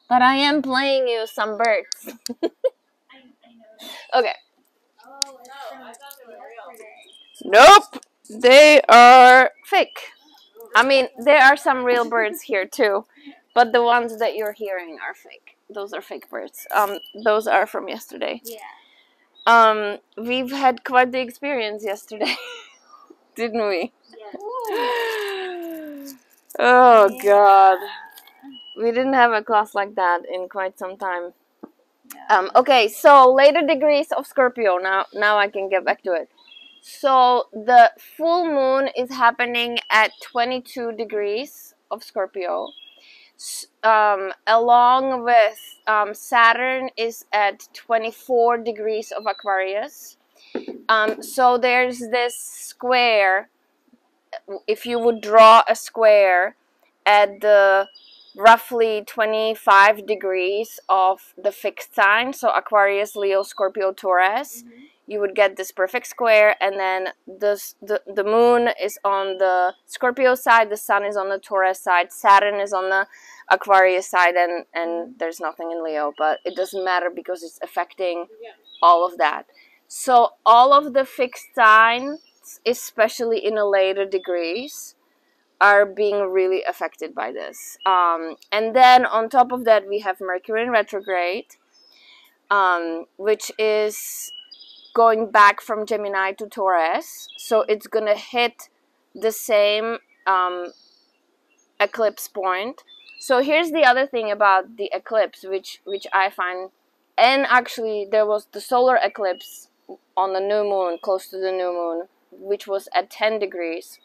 But I am playing you some birds. Okay. Nope. They are fake. I mean, there are some real birds here too, but the ones that you're hearing are fake. Those are fake birds. Those are from yesterday. Yeah. We've had quite the experience yesterday, didn't we? Yeah. Oh Yeah. God, we didn't have a class like that in quite some time. Yeah. Okay, so later degrees of Scorpio. Now I can get back to it. So the full moon is happening at 22 degrees of Scorpio. Along with Saturn is at 24 degrees of Aquarius. So there's this square. If you would draw a square at the roughly 25 degrees of the fixed sign, so Aquarius, Leo, Scorpio, Taurus, you would get this perfect square, and then the moon is on the Scorpio side, the sun is on the Taurus side, Saturn is on the Aquarius side, and there's nothing in Leo, but it doesn't matter because it's affecting all of that. So all of the fixed signs, especially in the later degrees, are being really affected by this. And then on top of that, we have Mercury in retrograde, which is going back from Gemini to Taurus. So it's going to hit the same eclipse point. So here's the other thing about the eclipse, which I find, and actually there was the solar eclipse on the new moon, close to the new moon, which was at 10 degrees.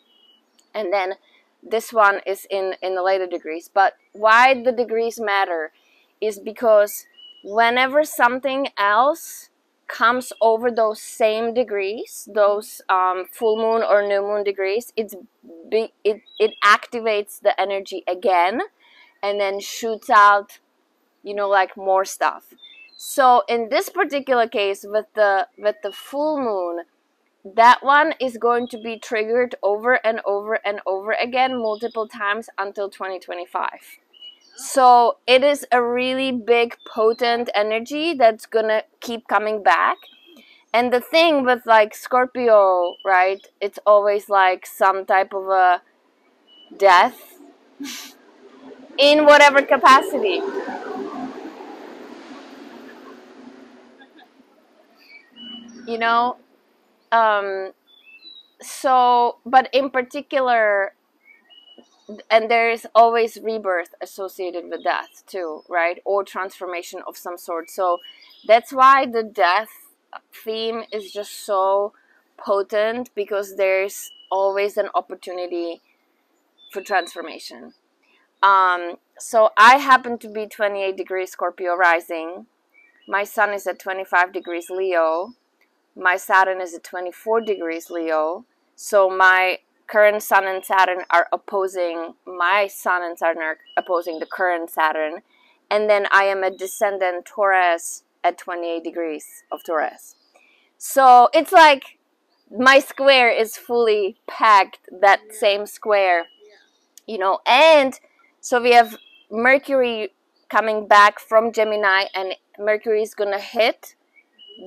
And then this one is in the later degrees. But why the degrees matter is because whenever something else comes over those same degrees, those full moon or new moon degrees, it activates the energy again and then shoots out, you know, like more stuff. So in this particular case with the full moon, that one is going to be triggered over and over and over again multiple times until 2025. So it is a really big potent energy that's gonna keep coming back. And the thing with like Scorpio, right, it's always like some type of a death in whatever capacity. You know, so, but in particular, and there is always rebirth associated with death too, right? Or transformation of some sort. So that's why the death theme is just so potent, because there's always an opportunity for transformation. So I happen to be 28 degrees Scorpio rising. My sun is at 25 degrees Leo. My Saturn is at 24 degrees Leo. So my current Sun and Saturn are opposing, my Sun and Saturn are opposing the current Saturn. And then I am a descendant Taurus at 28 degrees of Taurus. So it's like my square is fully packed, that same square, you know. And so we have Mercury coming back from Gemini, and Mercury is gonna hit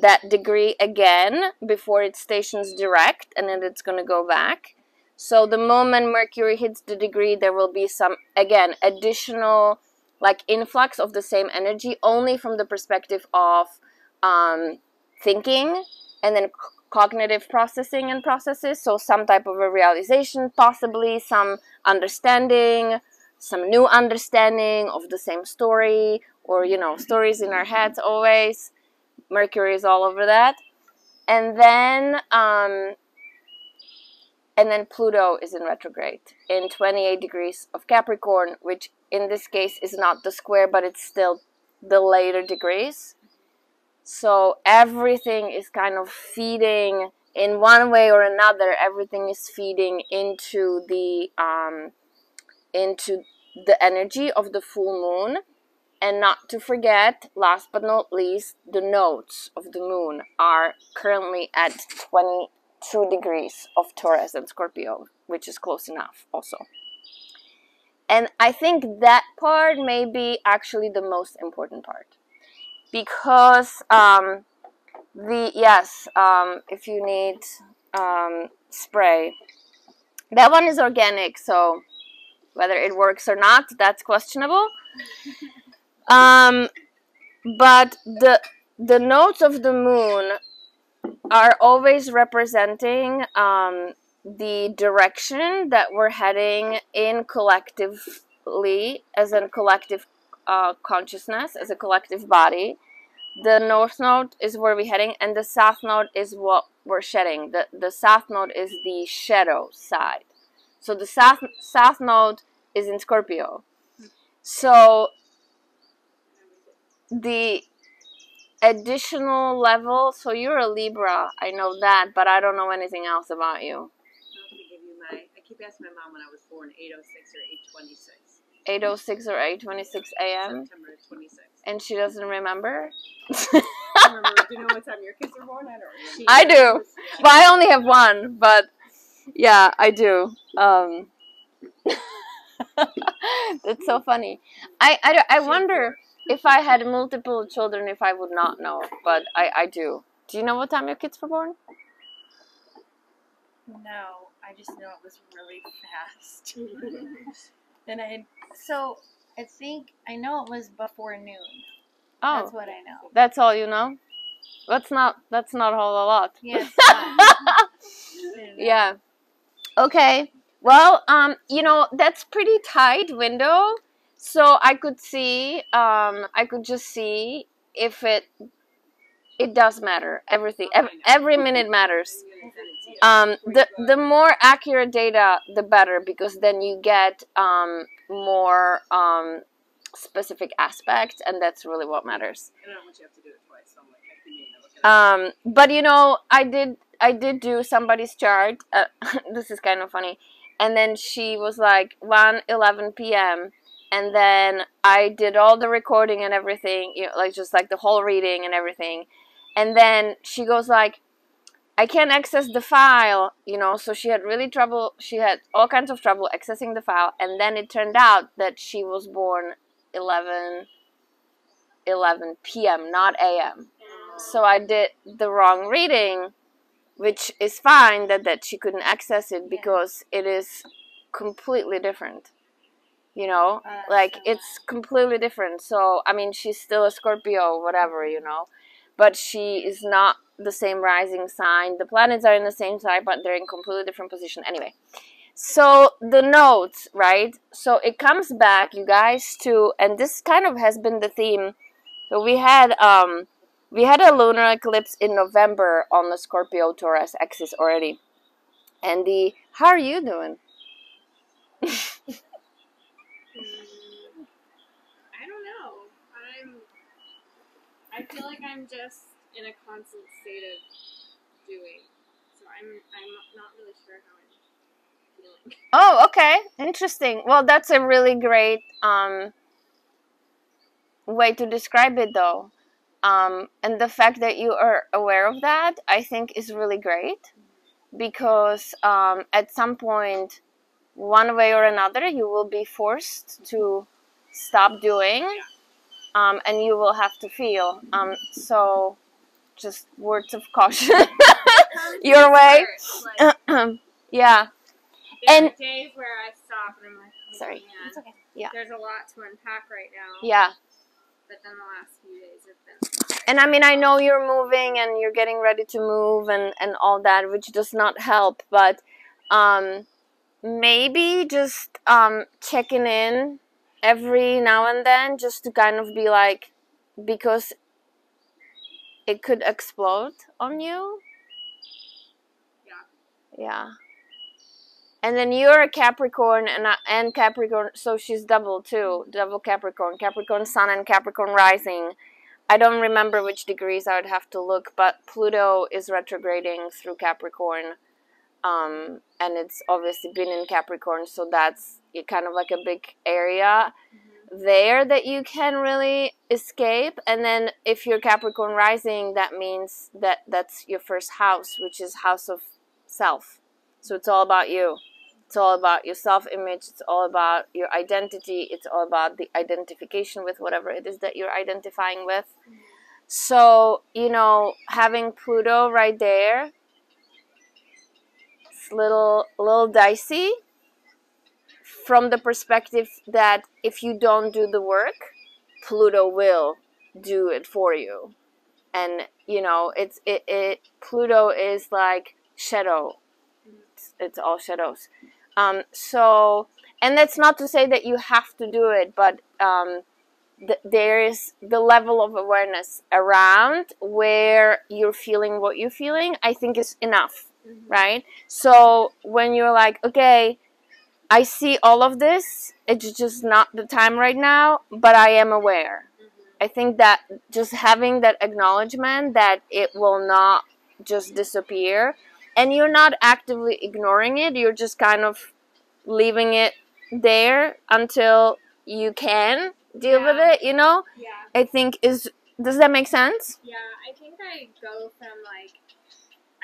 that degree again before it stations direct, and then it's going to go back. So the moment Mercury hits the degree, there will be some, again, additional like influx of the same energy, only from the perspective of thinking and then cognitive processing and processes. So some type of a realization, possibly some understanding, some new understanding of the same story, or, you know, stories in our heads always. Mercury is all over that. And then Pluto is in retrograde in 28 degrees of Capricorn, which in this case is not the square, but it's still the later degrees. So everything is kind of feeding in one way or another. Everything is feeding into the energy of the full moon. And not to forget, last but not least, the nodes of the moon are currently at 22 degrees of Taurus and Scorpio, which is close enough also. And I think that part may be actually the most important part, because if you need spray, that one is organic, so whether it works or not, that's questionable. But the nodes of the moon are always representing the direction that we're heading in collectively, as a collective consciousness, as a collective body. The north node is where we're heading, and the south node is what we're shedding. The south node is the shadow side. So the south node is in Scorpio. So the additional level, so you're a Libra, I know that, but I don't know anything else about you. I'm going to give you I keep asking my mom when I was born, 8:06 or 8:26. 8:06 or 8:26 a.m. September 26th. And she doesn't remember? Do you know what time your kids were born? I do. But I only have one, but yeah, I do. That's so funny. I wonder if I had multiple children, if I would not know, but I do. Do you know what time your kids were born? No, I just know it was really fast. And I think I know it was before noon. Oh, that's what I know. That's all you know? That's not a whole lot. Yes. Yeah. Okay. Well, that's pretty tight window. So I could just see if it does matter. Everything, every minute matters. The more accurate data, the better, because then you get more specific aspects, and that's really what matters. I don't want you to have to do it twice, so I'm like, but I did do somebody's chart. This is kind of funny. And then she was like 1:11 p.m. And then I did all the recording and everything, just like the whole reading and everything. And then she goes like, I can't access the file, so she had she had all kinds of trouble accessing the file. And then it turned out that she was born 11 p.m., not a.m. So I did the wrong reading, which is fine that she couldn't access it, because it is completely different. It's completely different. So, I mean, she's still a Scorpio, whatever, but she is not the same rising sign. The planets are in the same sign, but they're in completely different position. Anyway, so the nodes, right? So it comes back, you guys, to, and this kind of has been the theme. So we had a lunar eclipse in November on the Scorpio Taurus axis already. And how are you doing? I don't know. I feel like I'm just in a constant state of doing. So I'm not really sure how I'm feeling. Oh, okay. Interesting. Well, that's a really great way to describe it, though. And the fact that you are aware of that, I think, is really great, because at some point, one way or another, you will be forced to stop doing, and you will have to feel. So just words of caution your way. Yeah. There are days where I stop and I'm like, sorry. Man, It's okay. Yeah. There's a lot to unpack right now. Yeah. But then the last few days have been. And I mean, I know you're moving and you're getting ready to move and all that, which does not help, but maybe just checking in every now and then, just to kind of be like, because it could explode on you. Yeah. And then you're a Capricorn and Capricorn, so she's double too, double Capricorn Sun and Capricorn rising. I don't remember which degrees, I would have to look, but Pluto is retrograding through Capricorn, and it's obviously been in Capricorn, so that's kind of like a big area there that you can really escape. And then if you're Capricorn rising, that means that's your first house, which is house of self. So it's all about you. It's all about your self-image. It's all about your identity. It's all about the identification with whatever it is that you're identifying with. So, you know, having Pluto right there, it's a little dicey from the perspective that if you don't do the work, Pluto will do it for you. And, you know, Pluto is like shadow. It's all shadows. So, and that's not to say that you have to do it, but there is the level of awareness around where you're feeling what you're feeling, I think is enough, right? So when you're like, okay, I see all of this, it's just not the time right now, but I am aware. I think that just having that acknowledgement that it will not just disappear, and you're not actively ignoring it, you're just kind of leaving it there until you can deal with it, you know? Yeah. I think does that make sense? Yeah, I think I go from like,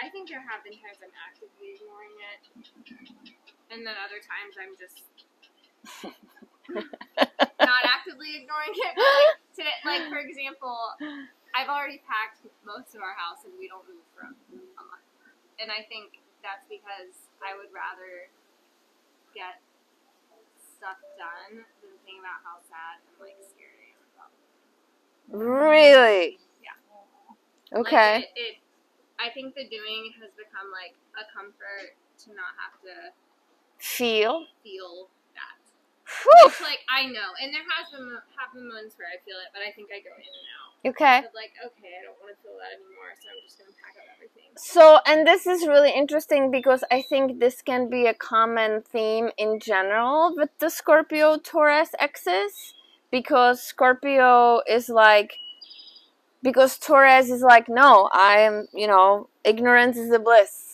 I think there have been times I'm actively ignoring it, and then other times I'm just not actively ignoring it. But like today, like for example, I've already packed most of our house and we don't move for a month, and I think that's because I would rather get stuff done than think about how sad and like scared I am about it. Really? Yeah. Okay. Like I think the doing has become like a comfort to not have to Feel that. Whew. It's like I know, and there have been moments where I feel it, but I think I go in and out. Okay. But like, okay, I don't want to feel that anymore, so I'm just gonna pack up everything. So, and this is really interesting because I think this can be a common theme in general with the Scorpio Taurus axis, because Scorpio is like, because Taurus is like, no, I am, you know, ignorance is a bliss.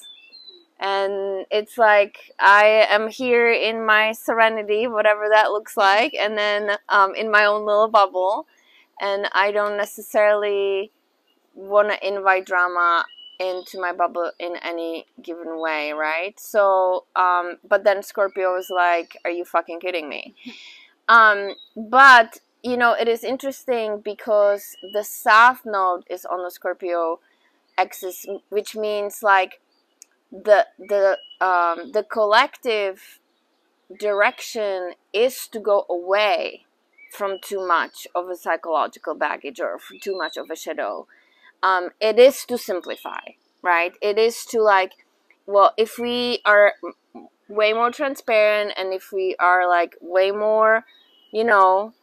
And it's like, I am here in my serenity, whatever that looks like, and then in my own little bubble. And I don't necessarily want to invite drama into my bubble in any given way, right? So, but then Scorpio is like, are you fucking kidding me? But, you know, it is interesting because the South Node is on the Scorpio axis, which means like the collective direction is to go away from too much of a psychological baggage or too much of a shadow. It is to simplify, right? It is to like, well, if we are way more transparent and if we are like way more, you know,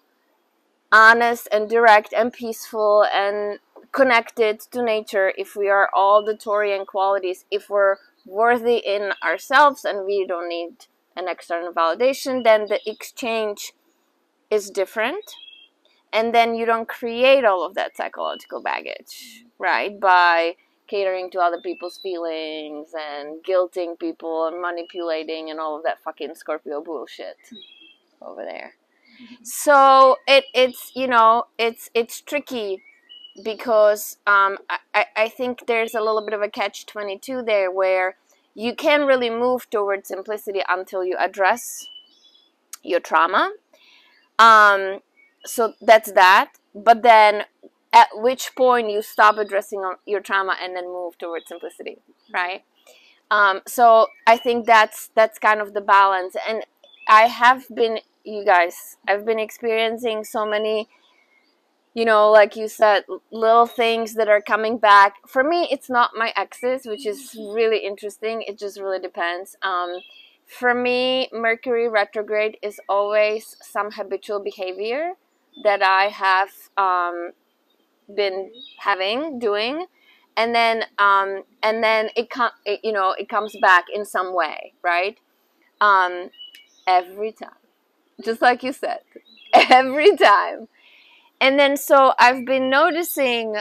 honest and direct and peaceful and connected to nature, if we are all the Taurian qualities, if we're worthy in ourselves and we don't need an external validation, then the exchange is different. And then you don't create all of that psychological baggage, right? By catering to other people's feelings and guilting people and manipulating and all of that fucking Scorpio bullshit over there. So it's you know, it's tricky because I think there's a little bit of a catch-22 there where you can't really move towards simplicity until you address your trauma. So that's that. But then at which point you stop addressing your trauma and then move towards simplicity, right? So I think that's kind of the balance. And I've been experiencing so many, you know, like you said, little things that are coming back. For me, it's not my exes, which is really interesting. It just really depends. For me, Mercury retrograde is always some habitual behavior that I have been doing, and then it comes back in some way, right? Every time, just like you said, every time. And then so I've been noticing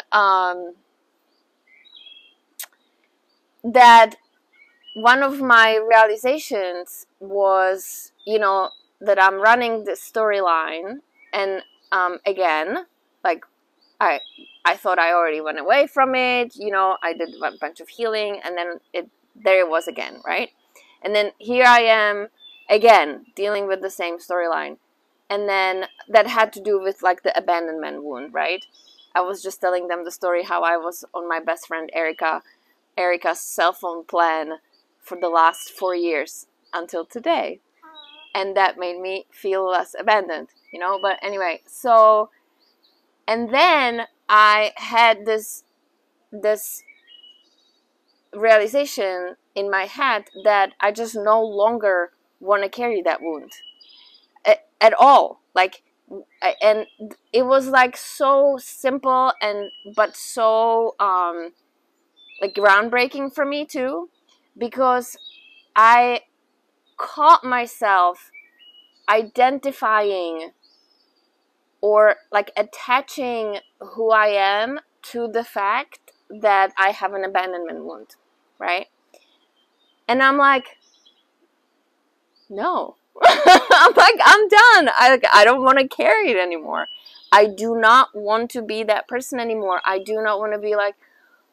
that one of my realizations was, you know, that I'm running this storyline, and again, like I thought I already went away from it, you know, I did a bunch of healing, and then there it was again, right? And then here I am again dealing with the same storyline. And then that had to do with like the abandonment wound, right? I was just telling them the story how I was on my best friend Erica's cell phone plan for the last 4 years until today. And that made me feel less abandoned, you know? But anyway, so, and then I had this realization in my head that I just no longer want to carry that wound at all. Like, and it was like so simple and but so like groundbreaking for me too, because I caught myself identifying or like attaching who I am to the fact that I have an abandonment wound, right? And I'm like, no. I'm like, I'm done. I don't want to carry it anymore. I do not want to be that person anymore. I do not want to be like,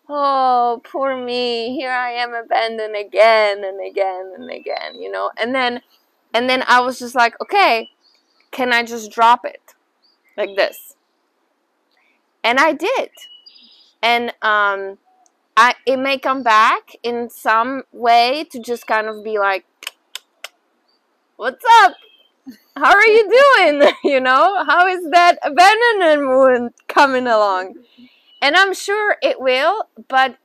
oh, poor me. Here I am abandoned again and again and again, you know? And then I was just like, okay, can I just drop it like this? And I did. And it may come back in some way to just kind of be like, what's up? How are you doing? You know, how is that abandonment wound coming along? And I'm sure it will, but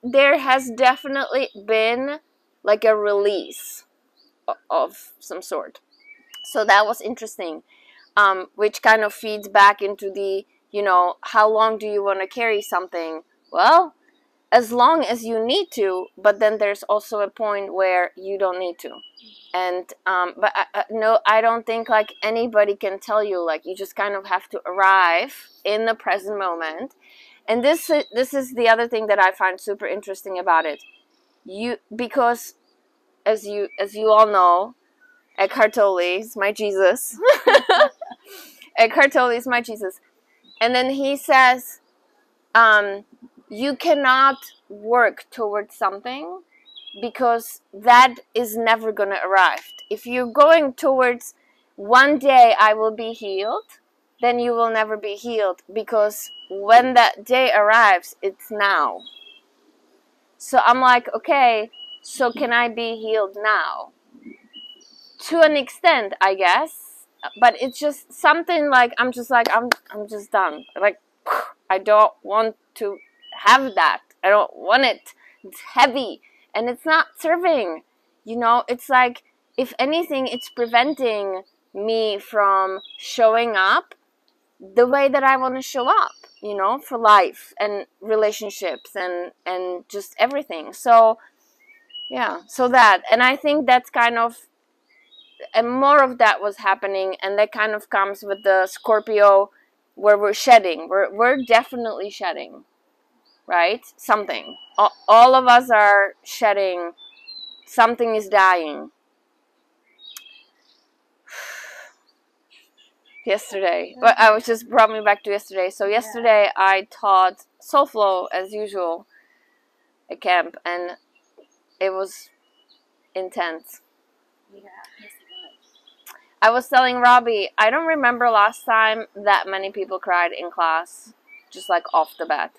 there has definitely been like a release of some sort. So that was interesting, which kind of feeds back into the, you know, how long do you want to carry something? Well, as long as you need to, but then there's also a point where you don't need to. And but no, I don't think like anybody can tell you, like, you just kind of have to arrive in the present moment. And this is the other thing that I find super interesting about it. Because as you all know, Eckhart Tolle is my Jesus. Eckhart Tolle is my Jesus. And then he says, you cannot work towards something because that is never going to arrive. If you're going towards one day I will be healed, then you will never be healed, because when that day arrives, it's now. So I'm like, okay, so can I be healed now? To an extent, I guess, but it's just something like I'm just done. Like, I don't want to have that. I don't want it. It's heavy and it's not serving. You know, it's like, if anything, it's preventing me from showing up the way that I want to show up, you know, for life and relationships and just everything. So yeah, so that, and I think that's kind of, and more of that was happening, and that kind of comes with the Scorpio, where we're shedding. We're definitely shedding, right? Something. All of us are shedding. Something is dying. Yesterday, but I was just brought me back to yesterday. So yesterday I taught Soul Flow as usual at camp, and it was intense. Yeah, yes it was. I was telling Robbie, I don't remember last time that many people cried in class, just like off the bat.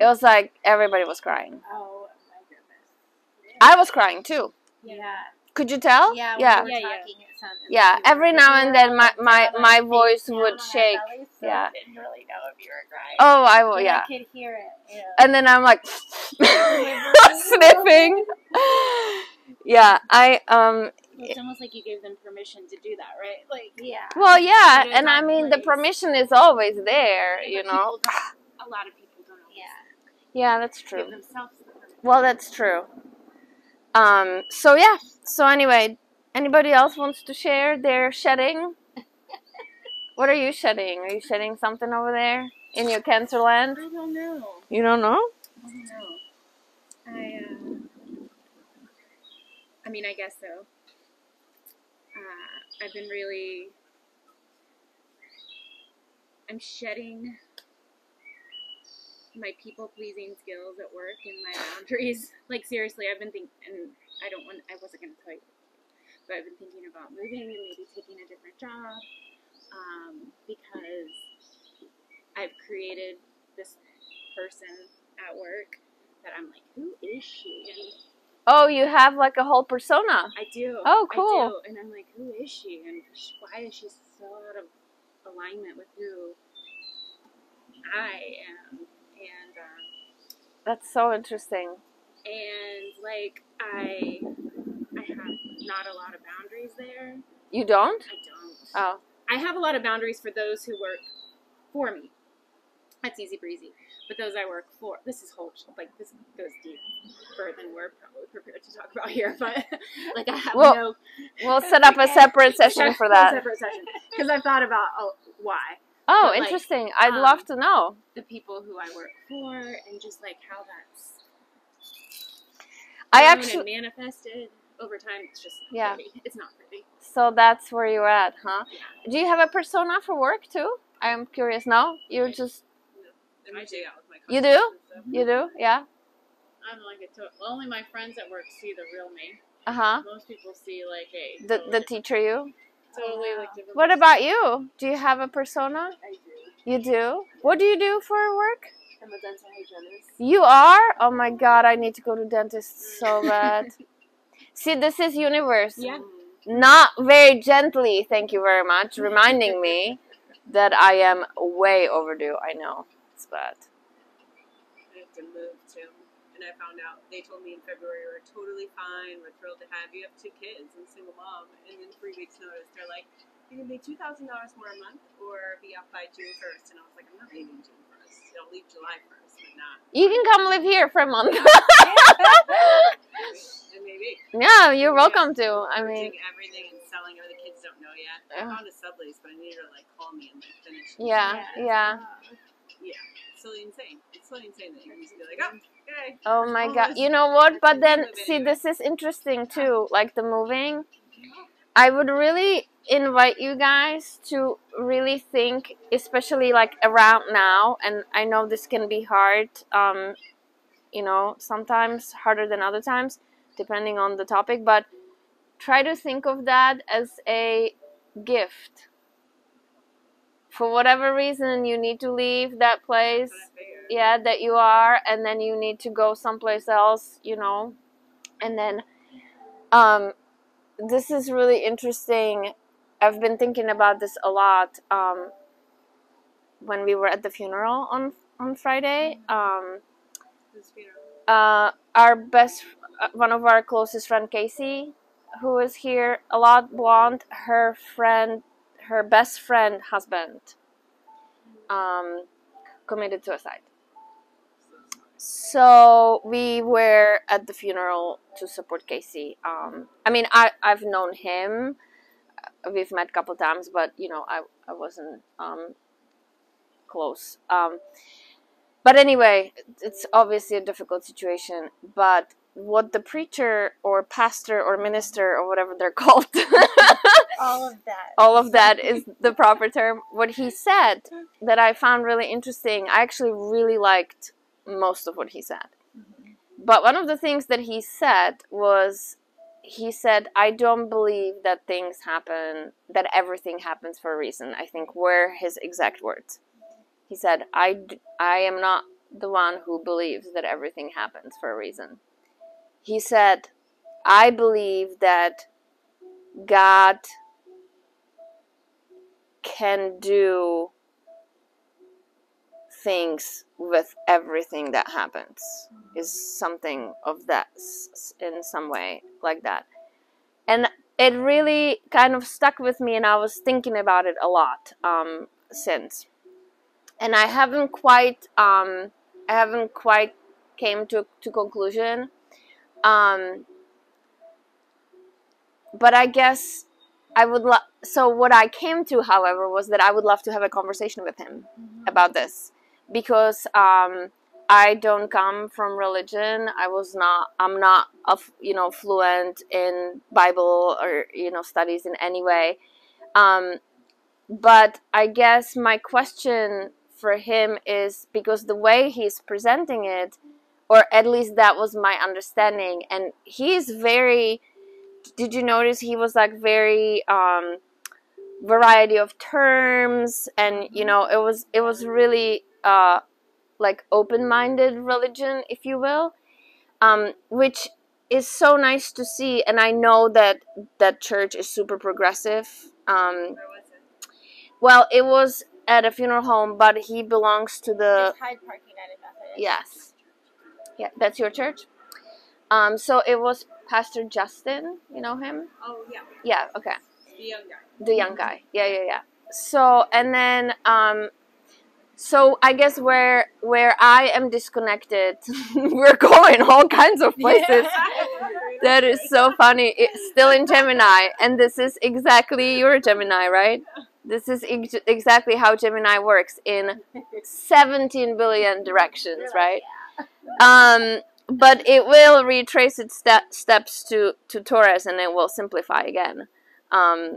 It was like everybody was crying. Oh my goodness. I was crying too. Yeah. Could you tell? Yeah. When Yeah. you were talking, it sounded Yeah, like you every were now really and then like my down on voice down would on our shake. bellies, so Yeah. I didn't really know if you were crying. Oh, I will. But Yeah. I could hear it. Yeah. And then I'm like sniffing. Yeah, It's almost like you gave them permission to do that, right? Like, yeah. well, yeah, It is and I our mean the place. permission is always there, you know. A lot of people don't always Yeah, that's give true. themselves the permission. Well, that's true. So yeah. So anyway, anybody else wants to share their shedding? What are you shedding? Are you shedding something over there in your Cancer land? I don't know. You don't know? I don't know. I mean, I guess so. I've been really, I'm shedding my people pleasing skills at work and my boundaries. Like seriously, I've been thinking, and I wasn't going to tell you, but I've been thinking about moving and maybe taking a different job, because I've created this person at work that I'm like, who is she? And Oh, you have like a whole persona. I do. Oh, cool. I do. And I'm like, who is she? And why is she so out of alignment with who I am? And That's so interesting. like I have not a lot of boundaries there. You don't? I don't. Oh. I have a lot of boundaries for those who work for me. That's easy breezy. But those I work for, this is whole, like, this goes deeper than we're probably prepared to talk about here. But, like, I have no... We'll set up a separate session for that. Separate session. Because I've thought about why. Oh, But, like, interesting. I'd love to know. The people who I work for and just, like, how that's I grown actually... and manifested over time. It's just not Yeah. pretty. It's not pretty. So that's where you're at, huh? Do you have a persona for work, too? I'm curious. No? You're just... I do out with my You customers do? and stuff. You do? Yeah? I'm like only my friends at work see the real me. Uh-huh. Most people see like a The teacher you? totally like different. What about you? Do you have a persona? I do. You do? What do you do for work? I'm a dental hygienist. You are? Oh my god, I need to go to dentist so bad. See, this is universe. Yeah. Not very gently, thank you very much, reminding me that I am way overdue. I know. It's bad. I have to move too. And I found out, they told me in February, we're totally fine, we're thrilled to have you. You have 2 kids and a single mom. And then 3 weeks notice, they're like, you're going to make $2,000 more a month or be out by June 1st. And I was like, I'm not leaving June 1st. I'll leave July 1st, but not. You can come live here for a month. And maybe. Yeah, you're welcome to. I mean, Merging everything and selling it, the kids don't know yet. I found a sublease, but I need her to like call me and like finish. yeah. Yeah. It's totally insane. It's totally insane that you can just be like, oh, okay. Oh my god. Almost. You know what? But then, Live see, anywhere. this is interesting too. Like the moving. I would really invite you guys to really think, especially like around now. And I know this can be hard, you know, sometimes harder than other times, depending on the topic. But try to think of that as a gift. For whatever reason, you need to leave that place. Yeah, that you are, and then you need to go someplace else, you know. And then this is really interesting. I've been thinking about this a lot when we were at the funeral on Friday. This funeral. One of our closest friend, Casey, who is here a lot, blonde, her best friend husband committed suicide. So we were at the funeral to support Casey. I mean, I've known him. We've met a couple times, but you know, I wasn't close. But anyway, it's obviously a difficult situation. But what the preacher or pastor or minister or whatever they're called, all of that is the proper term. What he said that I found really interesting. I actually really liked most of what he said. But one of the things that he said was, he said, I don't believe that things happen, that everything happens for a reason. I think were his exact words. He said, I am not the one who believes that everything happens for a reason. He said, I believe that God can do things with everything that happens, is something of that, in some way like that. And it really kind of stuck with me, and I was thinking about it a lot since. And I haven't quite came to conclusion. But I guess I would so what I came to, however, was that I would love to have a conversation with him about this, because I don't come from religion. I'm not fluent in Bible or studies in any way. But I guess my question for him is because the way he's presenting it, or at least that was my understanding, and he's very, did you notice he was like very variety of terms, and you know, it was really like open-minded religion, if you will, which is so nice to see. And I know that that church is super progressive. Where was it? Well, it was at a funeral home, but he belongs to the, It's Hyde Park United Methodist. yes, yeah, that's your church. So it was Pastor Justin, you know him? Oh yeah, Yeah, okay. the young guy. The young guy. Yeah. So, and then, so I guess where I am disconnected, we're going all kinds of places. That is so funny. It's still in Gemini, and this is exactly your Gemini, right? This is exactly how Gemini works in 17 billion directions, right? But it will retrace its steps to Taurus, and it will simplify again.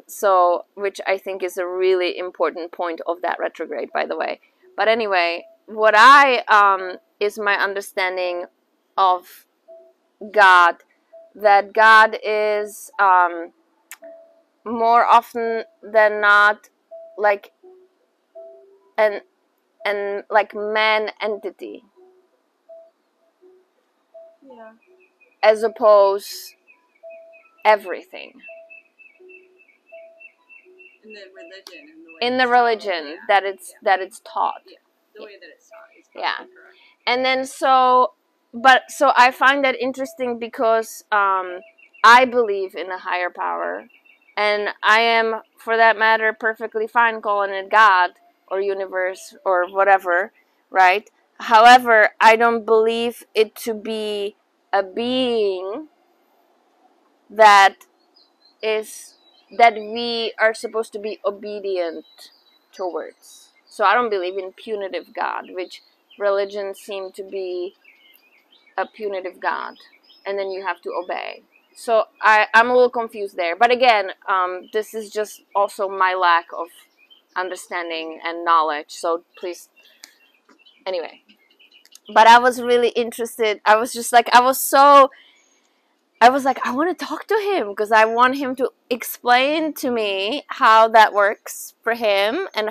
So, which I think is a really important point of that retrograde, by the way. But anyway, what is my understanding of God, that God is more often than not like an like man entity, Yeah. as opposed everything In the religion, and the way in the it's religion told, that it's taught. Yeah. The way that it's taught is Yeah. probably correct. And then so I find that interesting because I believe in a higher power, and I am, for that matter, perfectly fine calling it God or universe or whatever, right? However, I don't believe it to be a being that we are supposed to be obedient towards. So I don't believe in punitive God, which religions seem to be a punitive God, and then you have to obey. So I'm a little confused there. But again, this is just also my lack of understanding and knowledge. So please, anyway. But I was really interested. I was just like, I was like, I want to talk to him because I want him to explain to me how that works for him, and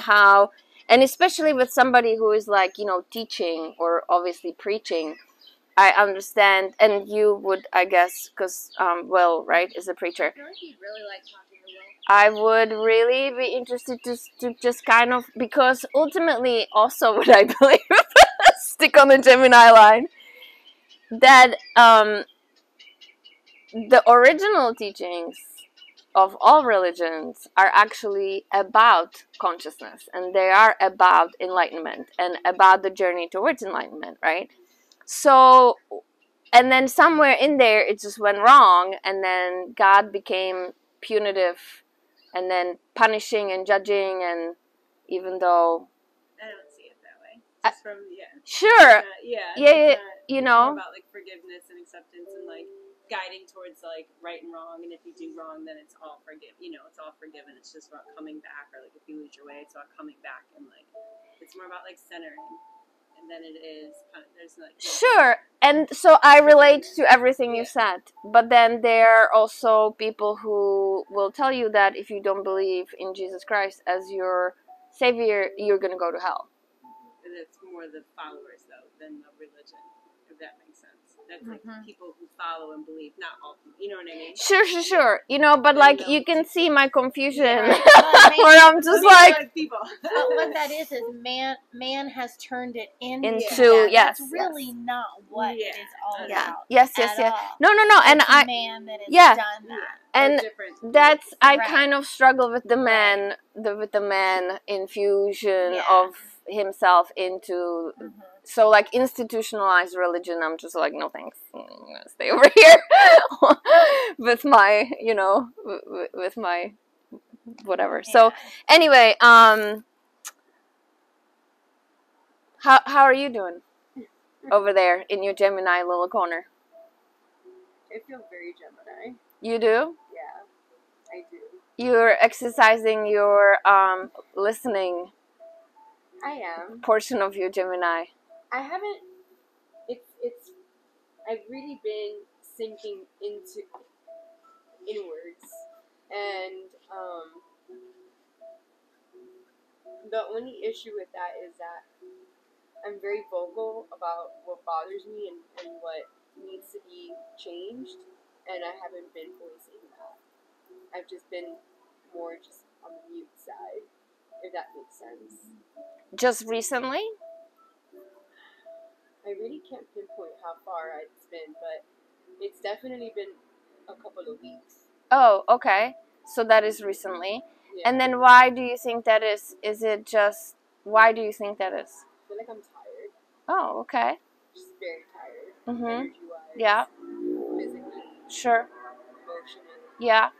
especially with somebody who is like, you know, teaching or obviously preaching. I understand, and you would, I guess, because Will, right, is a preacher. I feel like you'd really like talking to Will. I would really be interested to just kind of, because ultimately, also what I believe, stick on the Gemini line, that the original teachings of all religions are actually about consciousness, and they are about enlightenment and about the journey towards enlightenment, right? So, and then somewhere in there it just went wrong, and then God became punitive and then punishing and judging, and even though I don't see it that way. Just from sure, yeah, yeah, you it's know, more about like forgiveness and acceptance and like guiding towards like right and wrong. And if you do wrong, then it's all it's all forgiven. It's just about coming back, or like if you lose your way, it's about coming back, and like it's more about like centering. And then it is there's like sure. And so I relate to everything you said, but then there are also people who will tell you that if you don't believe in Jesus Christ as your savior, you're gonna go to hell. And it's more the followers though than the religion, if that makes sense. That's like people who follow and believe, not all people. You know what I mean? Sure. You know, but like you can see my confusion, Right. where I'm just like people. What that is man has turned it into Into- that. yes, That's really not what it is all yeah, about. yes, at yeah. all. No, and It's I man that has yeah. done that. and different. that's I Right. kind of struggle with the man, with the man infusion Yeah. of himself into. So like institutionalized religion, I'm just like, no thanks, I'm gonna stay over here with my, with my whatever. Yeah. So anyway, how are you doing over there in your Gemini little corner? I feel very Gemini. You do? Yeah, I do. You're exercising your listening I am. portion of you, Gemini? I haven't. It's. I've really been sinking into inwards, and the only issue with that is that I'm very vocal about what bothers me and what needs to be changed, and I haven't been voicing that. I've just been more just on the mute side, if that makes sense. Just recently? I really can't pinpoint how far it's been, but it's definitely been a couple of weeks. Oh, okay. So that is recently. Yeah. And then why do you think that is? Is it just, why do you think that is? I feel like I'm tired. Oh, okay. Just very tired. Mm-hmm. Energy-wise. Yeah. Physically. Sure. Emotionally. Yeah.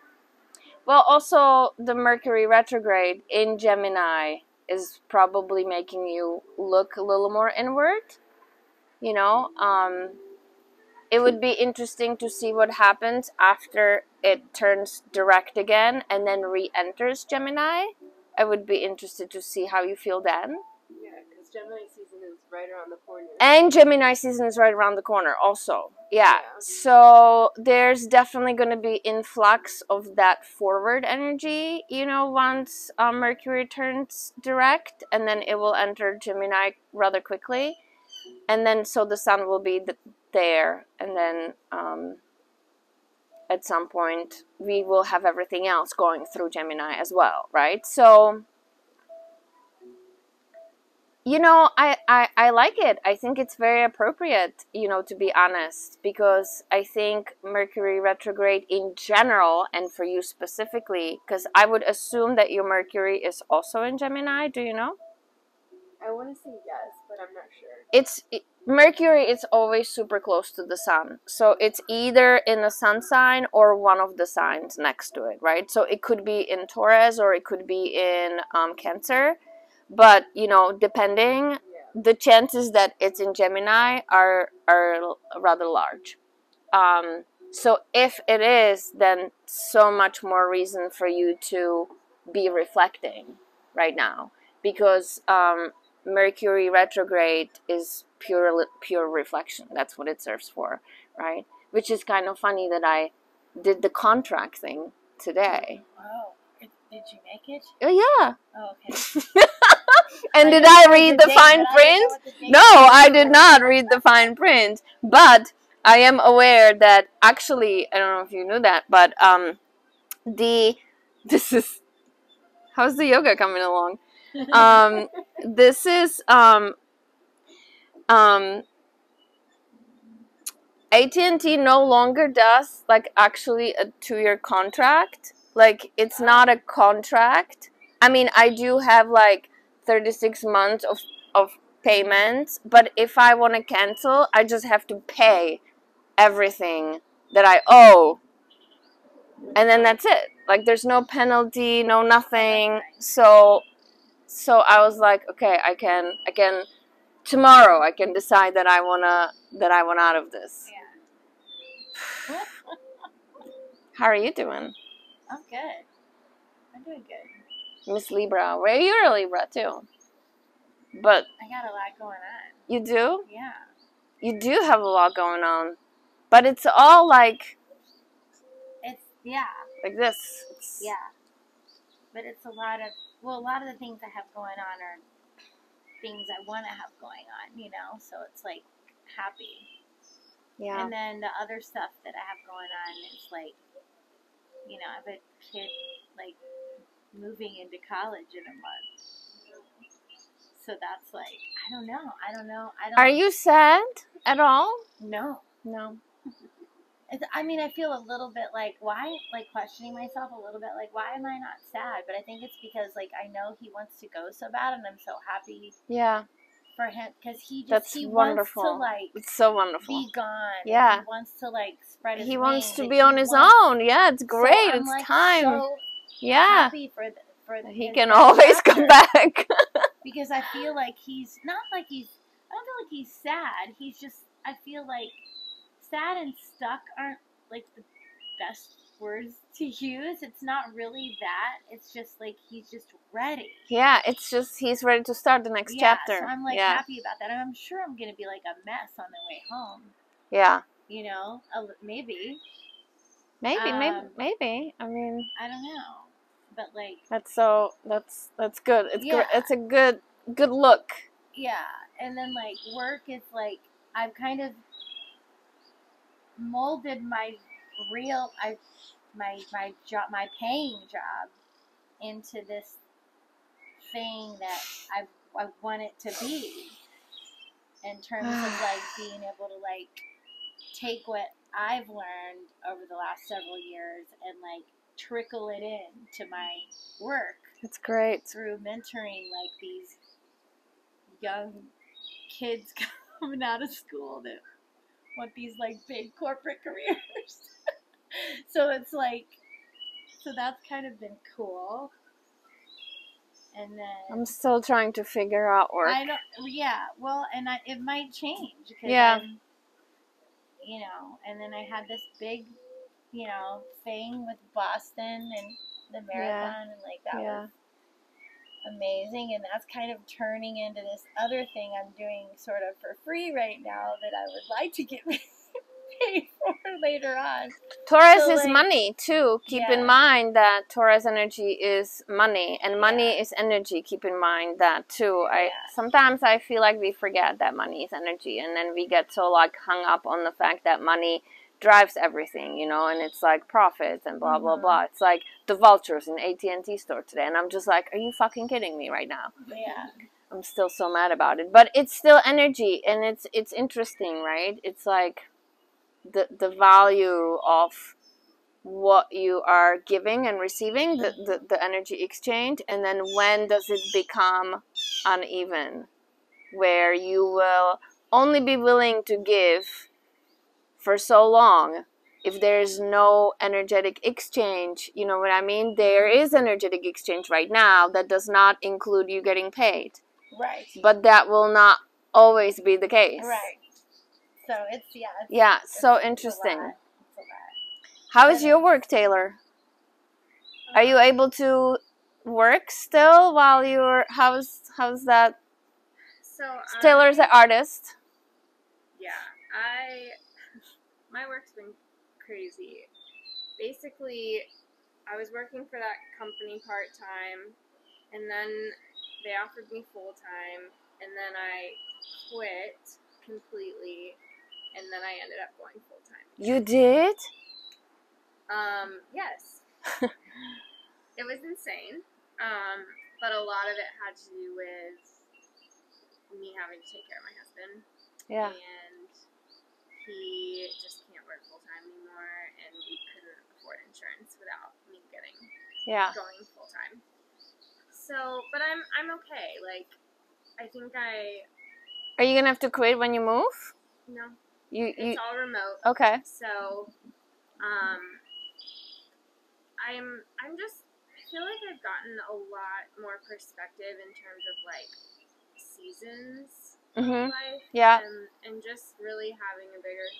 Well, also the Mercury retrograde in Gemini is probably making you look a little more inward. You know, it would be interesting to see what happens after it turns direct again and then re-enters Gemini. I would be interested to see how you feel then. Yeah, because Gemini season is right around the corner. And Gemini season is right around the corner also. Yeah. Yeah. So there's definitely going to be influx of that forward energy, you know, once Mercury turns direct, and then it will enter Gemini rather quickly. And then so the sun will be there, and then at some point we will have everything else going through Gemini as well, right? So, you know, I like it. I think it's very appropriate, you know, to be honest, because I think Mercury retrograde in general, and for you specifically, because I would assume that your Mercury is also in Gemini. Do you know? I want to say yes, but I'm not sure. Mercury is always super close to the sun. So it's either in a sun sign or one of the signs next to it, right? So it could be in Taurus or it could be in Cancer. But, you know, depending, the chances that it's in Gemini are rather large. So if it is, then so much more reason for you to be reflecting right now. Because Mercury retrograde is pure reflection. That's what it serves for, right? Which is kind of funny that I did the contract thing today. Oh, did you make it? Oh, yeah. Oh, okay. And did I read the fine print? No, I did not read the fine print. But I am aware that actually, I don't know if you knew that, but this is, how's the yoga coming along? This is AT&T no longer does like actually a 2-year contract. Like it's not a contract. I mean, I do have like 36 months of payments, but if I want to cancel, I just have to pay everything that I owe. And then that's it. Like there's no penalty, no nothing. So I was like, okay, I can tomorrow I can decide that I want out of this. Yeah. How are you doing? I'm good. I'm doing good. Miss Libra. Well, you're a Libra too. But I got a lot going on. you do? Yeah. You do have a lot going on. But it's all like like this. Yeah. But it's a lot of the things I have going on are things I want to have going on, you know? So it's like happy. Yeah. And then the other stuff that I have going on is like, you know, I have a kid like moving into college in a month. So that's like, I don't know. Are you sad at all? No. No. I mean, I feel a little bit like, why, like questioning myself a little bit, like, why am I not sad? But I think it's because, like, I know he wants to go so bad, and I'm so happy Yeah. for him, because he wonderful. wants to, like, it's so wonderful. be gone. Yeah. He wants to, like, spread his He wings. wants to be on his own. Yeah, it's great. So I'm, it's like, time. So yeah. happy for he his can always come back. Because I feel like he's, I don't feel like he's sad. He's just, I feel like sad and stuck aren't, like, the best words to use. It's not really that. It's just like he's just ready. Yeah, it's just he's ready to start the next chapter. So I'm like yeah. happy about that. And I'm sure I'm gonna be like a mess on the way home. Yeah. You know, maybe. Maybe. I mean, I don't know, but like that's good. It's Yeah. It's a good look. yeah. And then like work is like I've kind of molded my my paying job into this thing that I want it to be, in terms of like being able to like take what I've learned over the last several years and like trickle it in to my work. It's great. Through mentoring like these young kids coming out of school that want these like big corporate careers. So it's like, so that's kind of been cool. And then I'm still trying to figure out work. I don't. Yeah. Well, and it might change. Yeah. You know, and then I had this big, you know, thing with Boston and the marathon, and like that was amazing. And that's kind of turning into this other thing I'm doing sort of for free right now that I would like to get paid for later on. Taurus So, is like, money too. Keep in mind that Taurus energy is money, and money is energy. Keep in mind that too. Sometimes I feel like we forget that money is energy, and then we get so like hung up on the fact that money drives everything, you know, and it's like profits and blah blah blah. It's like the vultures in AT&T store today, and I'm just like, are you fucking kidding me right now? Yeah. I'm still so mad about it, but it's still energy, and it's interesting, right? It's like the value of what you are giving and receiving, the energy exchange, and then when does it become uneven, where you will only be willing to give for so long if there is no energetic exchange. You know what I mean? There is energetic exchange right now that does not include you getting paid. Right. But that will not always be the case. Right. So it's so interesting. It's a lot. How is your work, Taylor? Are you able to work still while you're how's that? So Taylor's an artist. Yeah, my work's been crazy. Basically, I was working for that company part-time, and then they offered me full-time, and then I quit completely, and then I ended up going full-time. You did? Yes. It was insane, but a lot of it had to do with me having to take care of my husband. Yeah. And he just can't work full-time anymore, and we couldn't afford insurance without me going full-time. So, but I'm okay. Like, I think Are you gonna have to quit when you move? No. It's all remote. Okay. So, I'm just, I feel like I've gotten a lot more perspective in terms of like seasons of life. Yeah. And just really having a bigger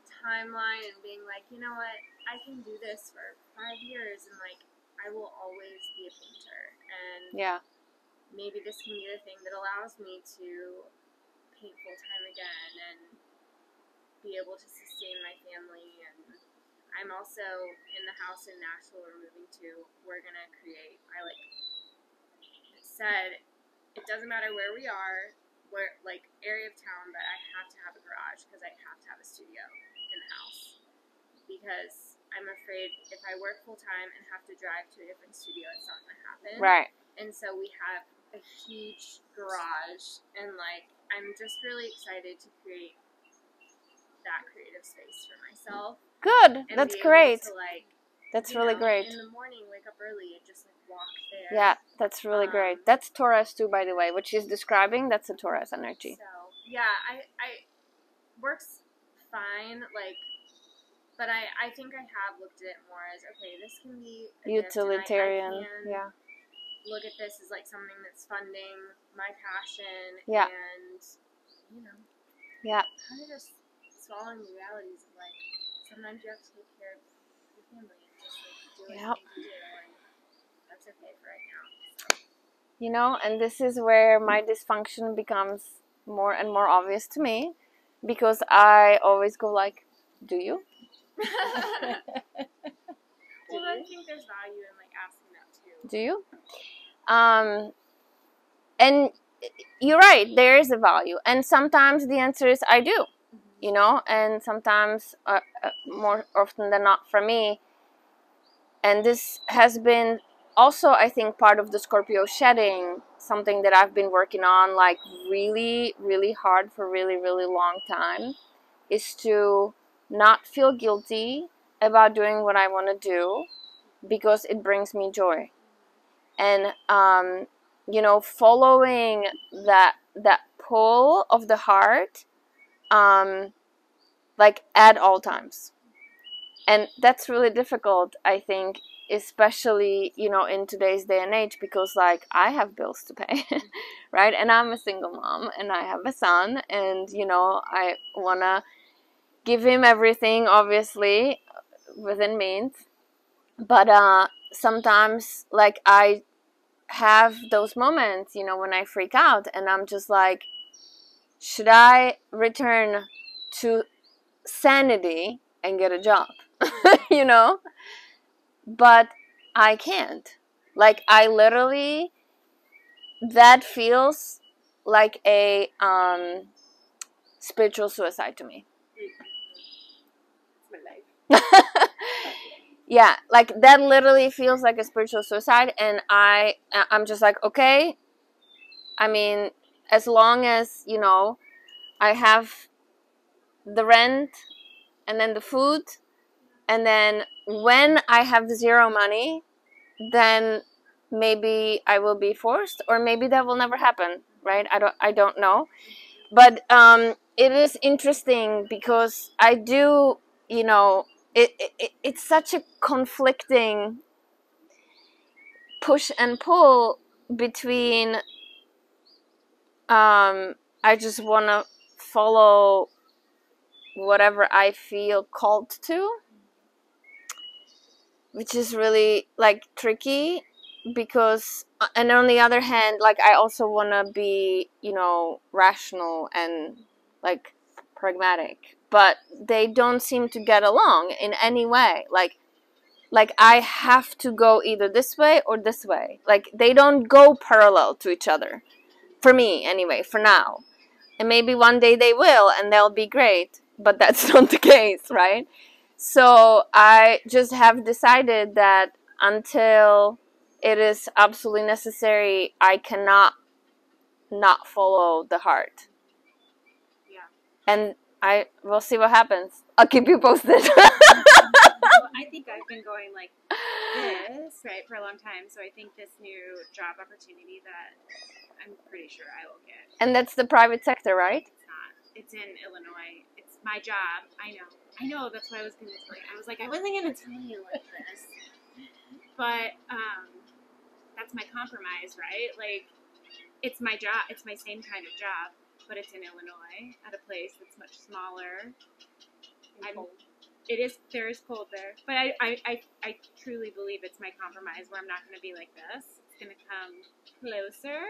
timeline and being like, you know what, I can do this for 5 years, and like I will always be a painter, and maybe this can be the thing that allows me to paint full time again and be able to sustain my family. And I'm also in the house in Nashville we're moving to. We're gonna create. I said it doesn't matter where we are, where like area of town, but I have to have a garage because I have to have a studio in the house, because I'm afraid if I work full time and have to drive to a different studio, it's not gonna happen. Right. And so we have a huge garage, and like I'm just really excited to create that creative space for myself. Good. And That's be great. able to, like, that's really great. In the morning, wake up early and just like walk there. Yeah, that's really great. That's Taurus too, by the way. What she's describing, that's a Taurus energy. So yeah, I works fine. Like, but I think I have looked at it more as, okay, this can be a utilitarian. Gift, and I can look at this as like something that's funding my passion. Yeah. And kind of just swallowing the realities of like sometimes you have to take care of your family and just like do what Yep. you need to do, and that's okay for right now. You know, and this is where my dysfunction becomes more and more obvious to me, because I always go like, do you? Well, I think there's value in like asking that too. Do you? And you're right, there is a value, and sometimes the answer is I do, you know, and sometimes more often than not for me. And this has been also, I think, part of the Scorpio shedding, something that I've been working on like really, really hard for really, really long time, is to not feel guilty about doing what I want to do because it brings me joy. And you know, following that pull of the heart, like at all times. And that's really difficult, I think, especially, you know, in today's day and age, because like I have bills to pay, right? And I'm a single mom and I have a son, and you know, I wanna give him everything, obviously, within means. But sometimes like I have those moments, you know, when I freak out and I'm just like, should I return to sanity and get a job? You know? But I can't. Like, I literally, that feels like a spiritual suicide to me. It's my life. Yeah, like that literally feels like a spiritual suicide, and I'm just like, okay, I mean, as long as, you know, I have the rent and then the food, and then when I have zero money, then maybe I will be forced, or maybe that will never happen, right? I don't know. But it is interesting because I do, you know, it's such a conflicting push and pull between I just want to follow whatever I feel called to, which is really like tricky, because and on the other hand, like I also want to be, you know, rational and like pragmatic, but they don't seem to get along in any way. Like I have to go either this way or this way. Like they don't go parallel to each other, for me anyway, for now. And maybe one day they will and they'll be great, but that's not the case, right? So I just have decided that until it is absolutely necessary, I cannot not follow the heart. Yeah. And I will see what happens. I'll keep you posted. Well, I think I've been going like this, right, for a long time. So I think this new job opportunity that I'm pretty sure I will get. And that's the private sector, right? It's not. It's in Illinois. It's my job. I know. That's what I was going to tell you. I was like, I wasn't going to tell you like this. But that's my compromise, right? Like, it's my job. It's my same kind of job, but it's in Illinois at a place that's much smaller. There is cold there, but I truly believe it's my compromise where I'm not going to be like this. It's going to come closer.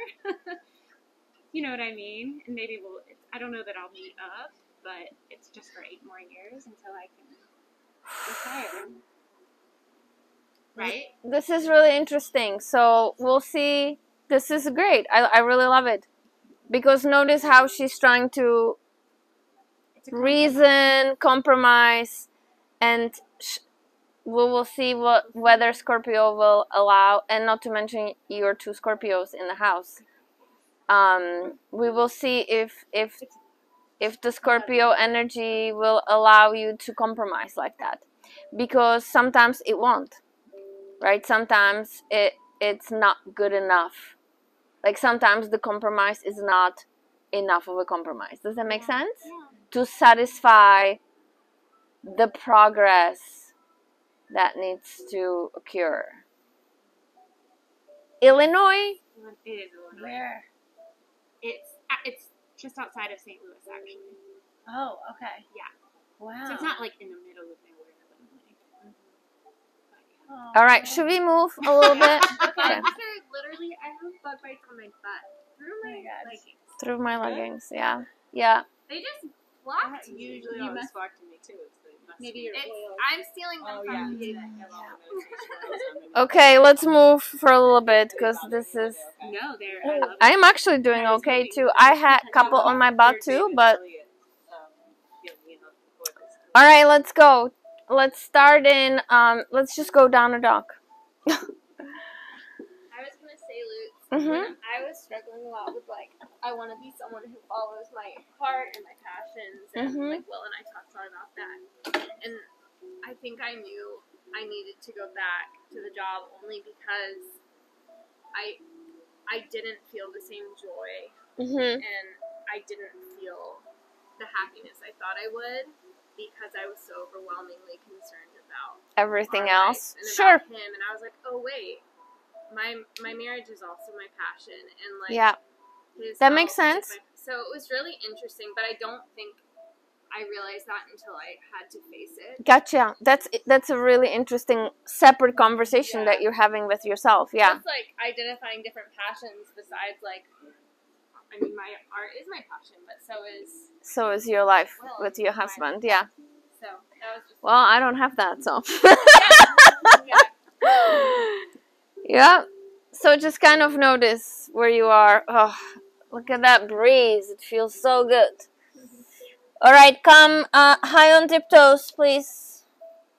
You know what I mean? And maybe I don't know that I'll meet up, but it's just for 8 more years until I can retire. Right? This is really interesting. So we'll see. This is great. I really love it. Because notice how she's trying to reason, compromise, and we will see whether Scorpio will allow, and not to mention your 2 Scorpios in the house. We will see if the Scorpio energy will allow you to compromise like that, because sometimes it won't, right? Sometimes it's not good enough. Like sometimes the compromise is not enough of a compromise. Does that make sense? Yeah. To satisfy the progress that needs to occur. Illinois? It is Illinois. Where? It's just outside of St. Louis, actually. Oh, okay. Yeah. Wow. So it's not like in the middle of nowhere, Illinois. All right, should we move a little bit? Okay. Okay. Literally, I have bug bites on my butt through my leggings. Through my leggings, yeah. Yeah. They just flopped. Usually You always must- flock to me too. It's the Maybe your It's, oil. I'm stealing them Oh, from yeah. you. Okay, let's move for a little bit because this is. No, they're. Oh, I love it. I am actually doing okay too. I had a couple on my butt too, but. All right, let's go. Let's start in. Let's just go down a dog. I was gonna say, Luke, Mhm. I was struggling a lot with like, I want to be someone who follows my heart and my passions, and Mhm. like Will and I talked a lot about that. And I think I knew I needed to go back to the job only because I didn't feel the same joy, Mhm. and I didn't feel the happiness I thought I would because I was so overwhelmingly concerned about Everything our else. life and Sure. about him. And I was like, oh wait, my marriage is also my passion, and like Yeah. his That makes health is sense. so it was really interesting, but I don't think I realized that until I had to face it. Gotcha. That's a really interesting separate conversation that you're having with yourself. Yeah. Just like identifying different passions besides like, I mean, my art is my passion, but so is your life Well, with your my- husband. Yeah. so that was just Well, I don't have that, so. yeah. Yeah. So just kind of notice where you are. Oh, look at that breeze. It feels so good. All right, come high on tiptoes, please.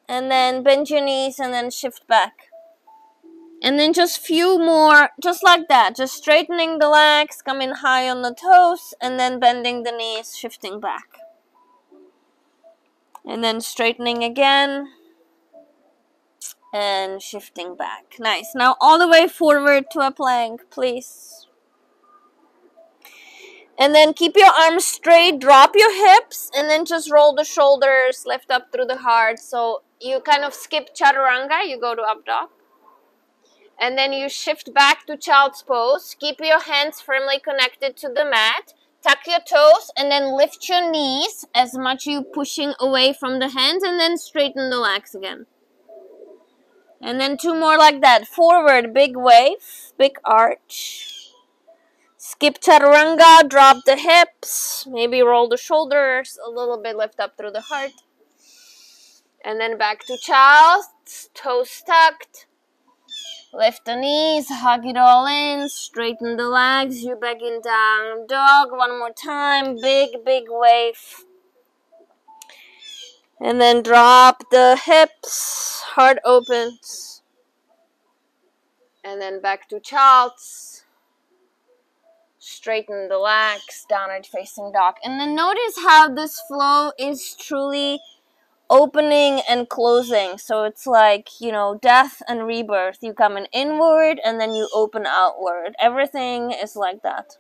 And then bend your knees and then shift back. And then just few more, just like that. Just straightening the legs, coming high on the toes, and then bending the knees, shifting back. And then straightening again. And shifting back. Nice. Now all the way forward to a plank, please. And then keep your arms straight, drop your hips, and then just roll the shoulders, lift up through the heart. So you kind of skip chaturanga, you go to up dog. And then you shift back to child's pose. Keep your hands firmly connected to the mat. Tuck your toes and then lift your knees as much you pushing away from the hands, and then straighten the legs again. And then two more like that. Forward, big wave, big arch. Skip chaturanga, drop the hips, maybe roll the shoulders a little bit, lift up through the heart. And then back to child's, toes tucked. Lift the knees, hug it all in, straighten the legs, you back in down dog. One more time, big, big wave. And then drop the hips, heart opens. And then back to child's. Straighten the legs, downward facing dog. And then notice how this flow is truly opening and closing. So it's like, death and rebirth. You come in inward and then you open outward. Everything is like that.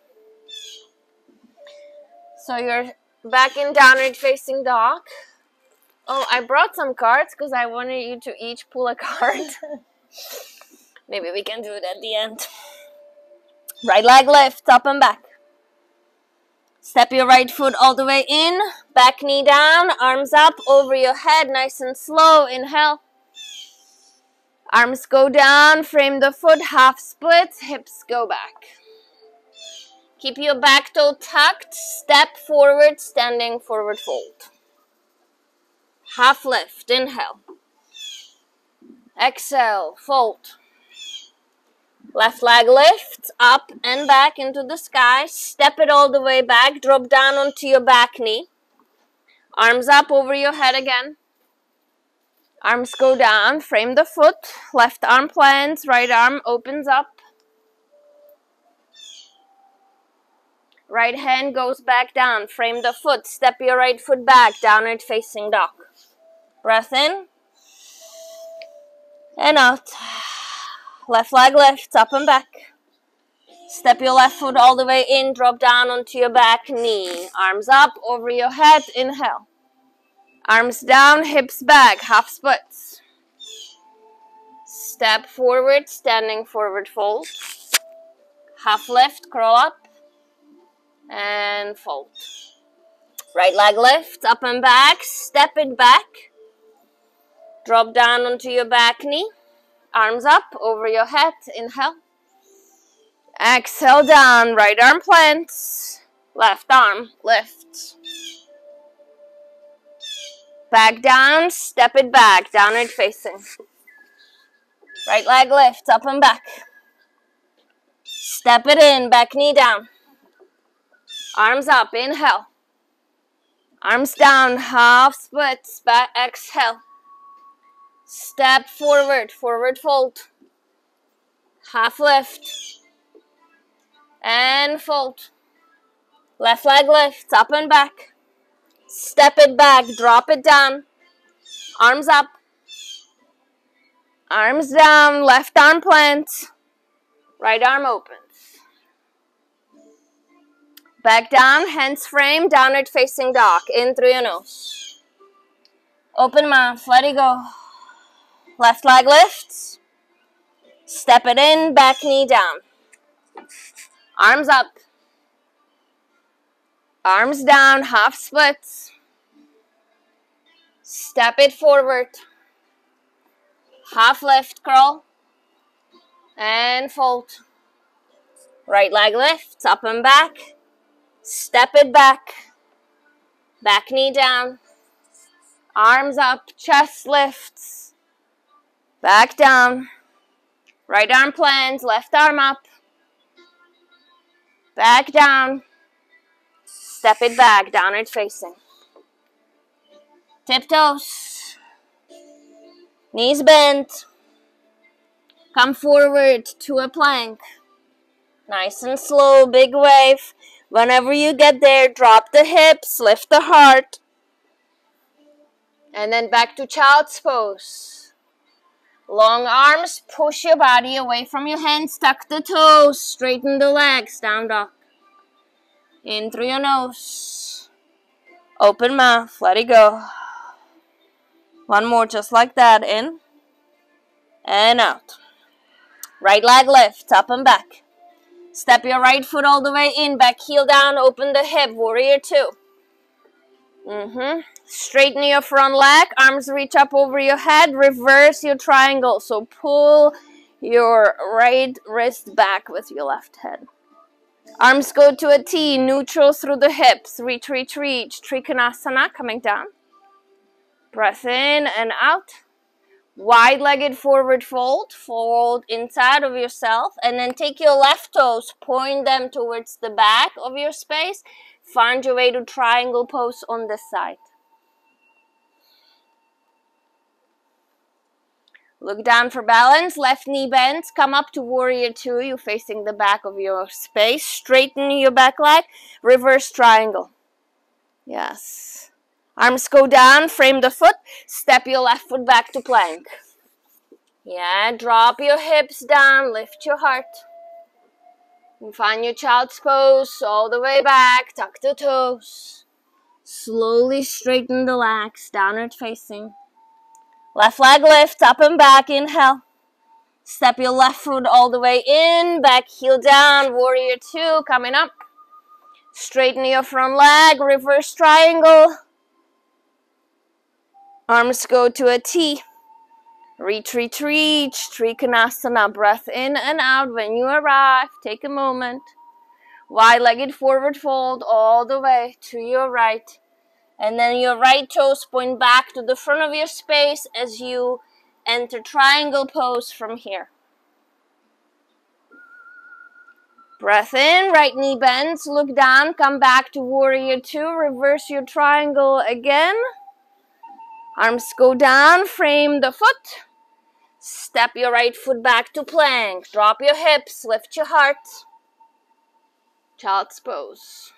So you're back in downward facing dog. Oh, I brought some cards because I wanted you to each pull a card. Maybe we can do it at the end. Right leg lift, up and back. Step your right foot all the way in, back knee down, arms up over your head, nice and slow. Inhale. Arms go down, frame the foot, half splits, hips go back. Keep your back toe tucked, step forward, standing forward fold. Half lift, inhale. Exhale, fold. Left leg lifts up and back into the sky. Step it all the way back. Drop down onto your back knee. Arms up over your head again. Arms go down. Frame the foot. Left arm plants. Right arm opens up. Right hand goes back down. Frame the foot. Step your right foot back. Downward facing dog. Breath in. And out. Left leg lifts up and back. Step your left foot all the way in, drop down onto your back knee. Arms up over your head, inhale. Arms down, hips back, half splits. Step forward, standing forward fold. Half lift, curl up. And fold. Right leg lift, up and back. Step it back. Drop down onto your back knee. Arms up over your head. Inhale. Exhale down. Right arm plants. Left arm lift. Back down. Step it back. Downward facing. Right leg lift. Up and back. Step it in. Back knee down. Arms up. Inhale. Arms down. Half splits. Back. Exhale. Step forward. Forward fold. Half lift. And fold. Left leg lifts. Up and back. Step it back. Drop it down. Arms up. Arms down. Left arm plants. Right arm opens. Back down. Hands frame. Downward facing dog. In through your nose. Open mouth. Let it go. Left leg lifts. Step it in. Back knee down. Arms up. Arms down. Half splits. Step it forward. Half lift curl. And fold. Right leg lifts. Up and back. Step it back. Back knee down. Arms up. Chest lifts. Back down. Right arm plants. Left arm up. Back down. Step it back. Downward facing. Tiptoes. Knees bent. Come forward to a plank. Nice and slow. Big wave. Whenever you get there, drop the hips. Lift the heart. And then back to child's pose. Long arms. Push your body away from your hands. Tuck the toes. Straighten the legs. Down dog. In through your nose. Open mouth. Let it go. One more just like that. In. And out. Right leg lift. Up and back. Step your right foot all the way in. Back heel down. Open the hip. Warrior two. Straighten your front leg. Arms reach up over your head. Reverse your triangle. So pull your right wrist back with your left head. Arms go to a T. Neutral through the hips. Reach, reach, reach. Trikonasana. Coming down. Breath in and out. Wide-legged forward fold. Fold inside of yourself. And then take your left toes. Point them towards the back of your space. Find your way to triangle pose on this side. Look down for balance. Left knee bends. Come up to warrior two. You're facing the back of your space. Straighten your back leg. Reverse triangle. Yes. Arms go down. Frame the foot. Step your left foot back to plank. Yeah. Drop your hips down. Lift your heart. And find your child's pose all the way back. Tuck the toes. Slowly straighten the legs. Downward facing. Left leg lift. Up and back. Inhale. Step your left foot all the way in. Back heel down. Warrior two. Coming up. Straighten your front leg. Reverse triangle. Arms go to a T. Reach, reach, reach. Trikonasana. Breath in and out. When you arrive, take a moment. Wide-legged forward fold all the way to your right. And then your right toes point back to the front of your space as you enter triangle pose from here. Breath in. Right knee bends. Look down. Come back to warrior two. Reverse your triangle again. Arms go down. Frame the foot. Step your right foot back to plank. Drop your hips. Lift your heart. Child's pose.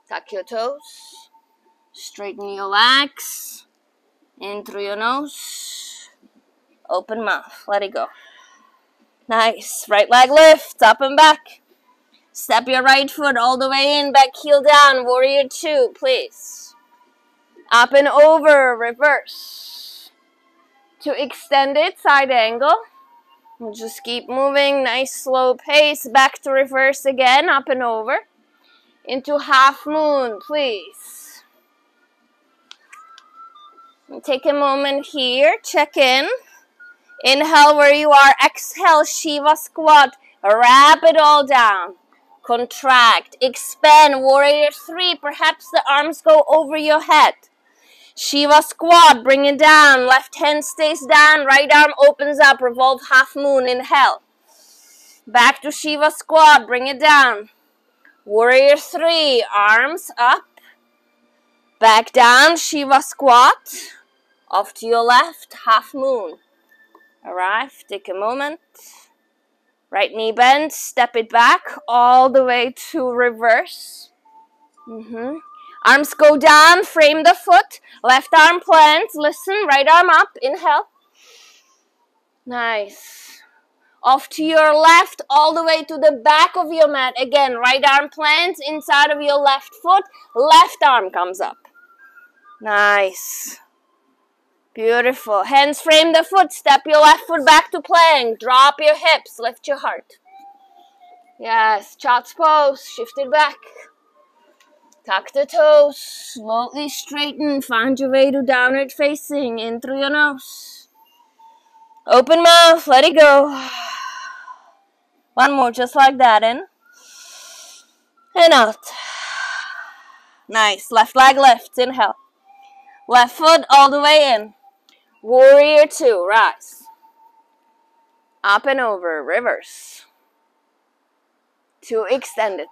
Tuck your toes. Straighten your legs. In through your nose. Open mouth. Let it go. Nice. Right leg lift. Up and back. Step your right foot all the way in. Back heel down. Warrior two, please. Up and over. Reverse. To extended side angle. We'll just keep moving. Nice slow pace. Back to reverse again. Up and over. Into half moon, please. And take a moment here. Check in. Inhale where you are. Exhale, Shiva squat. Wrap it all down. Contract. Expand. Warrior 3. Perhaps the arms go over your head. Shiva squat. Bring it down. Left hand stays down. Right arm opens up. Revolve half moon. Inhale. Back to Shiva squat. Bring it down. Warrior 3. Arms up. Back down. Shiva squat. Off to your left. Half moon. Alright, take a moment. Right knee bend, step it back all the way to reverse. Arms go down, frame the foot. Left arm plants, listen, right arm up, inhale. Nice. Off to your left, all the way to the back of your mat. Again, right arm plants inside of your left foot. Left arm comes up. Nice. Beautiful. Hands frame the foot. Step your left foot back to plank. Drop your hips. Lift your heart. Yes. Child's pose. Shift it back. Tuck the toes. Slowly straighten. Find your way to downward facing. In through your nose. Open mouth. Let it go. One more. Just like that. In. And out. Nice. Left leg lifts. Inhale. Left foot all the way in. Warrior 2, rise. Up and over, reverse. 2 extended.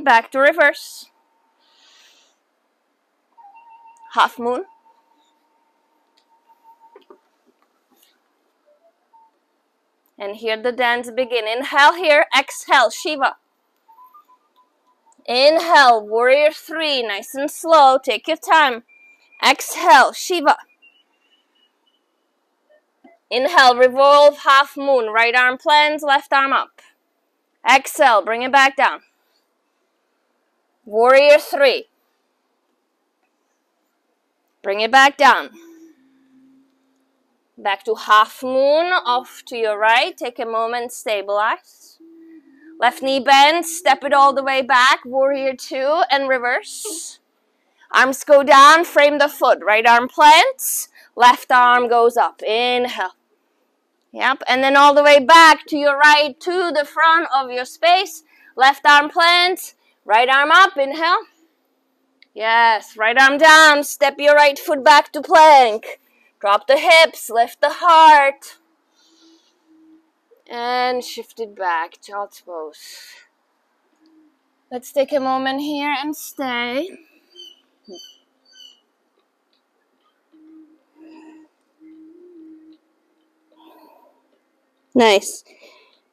Back to reverse. Half moon. And here the dance begin. Inhale here, exhale, Shiva. Inhale, warrior 3, nice and slow, take your time. Exhale, Shiva. Inhale, revolve, half moon, right arm plants, left arm up. Exhale, bring it back down. Warrior 3. Bring it back down. Back to half moon, off to your right, take a moment, stabilize. Left knee bend, step it all the way back, warrior 2, and reverse. Arms go down, frame the foot, right arm plants, left arm goes up, inhale. Yep, and then all the way back to your right, to the front of your space, left arm plants, right arm up, inhale. Yes, right arm down, step your right foot back to plank. Drop the hips, lift the heart. And shift it back, child's pose. Let's take a moment here and stay. Nice.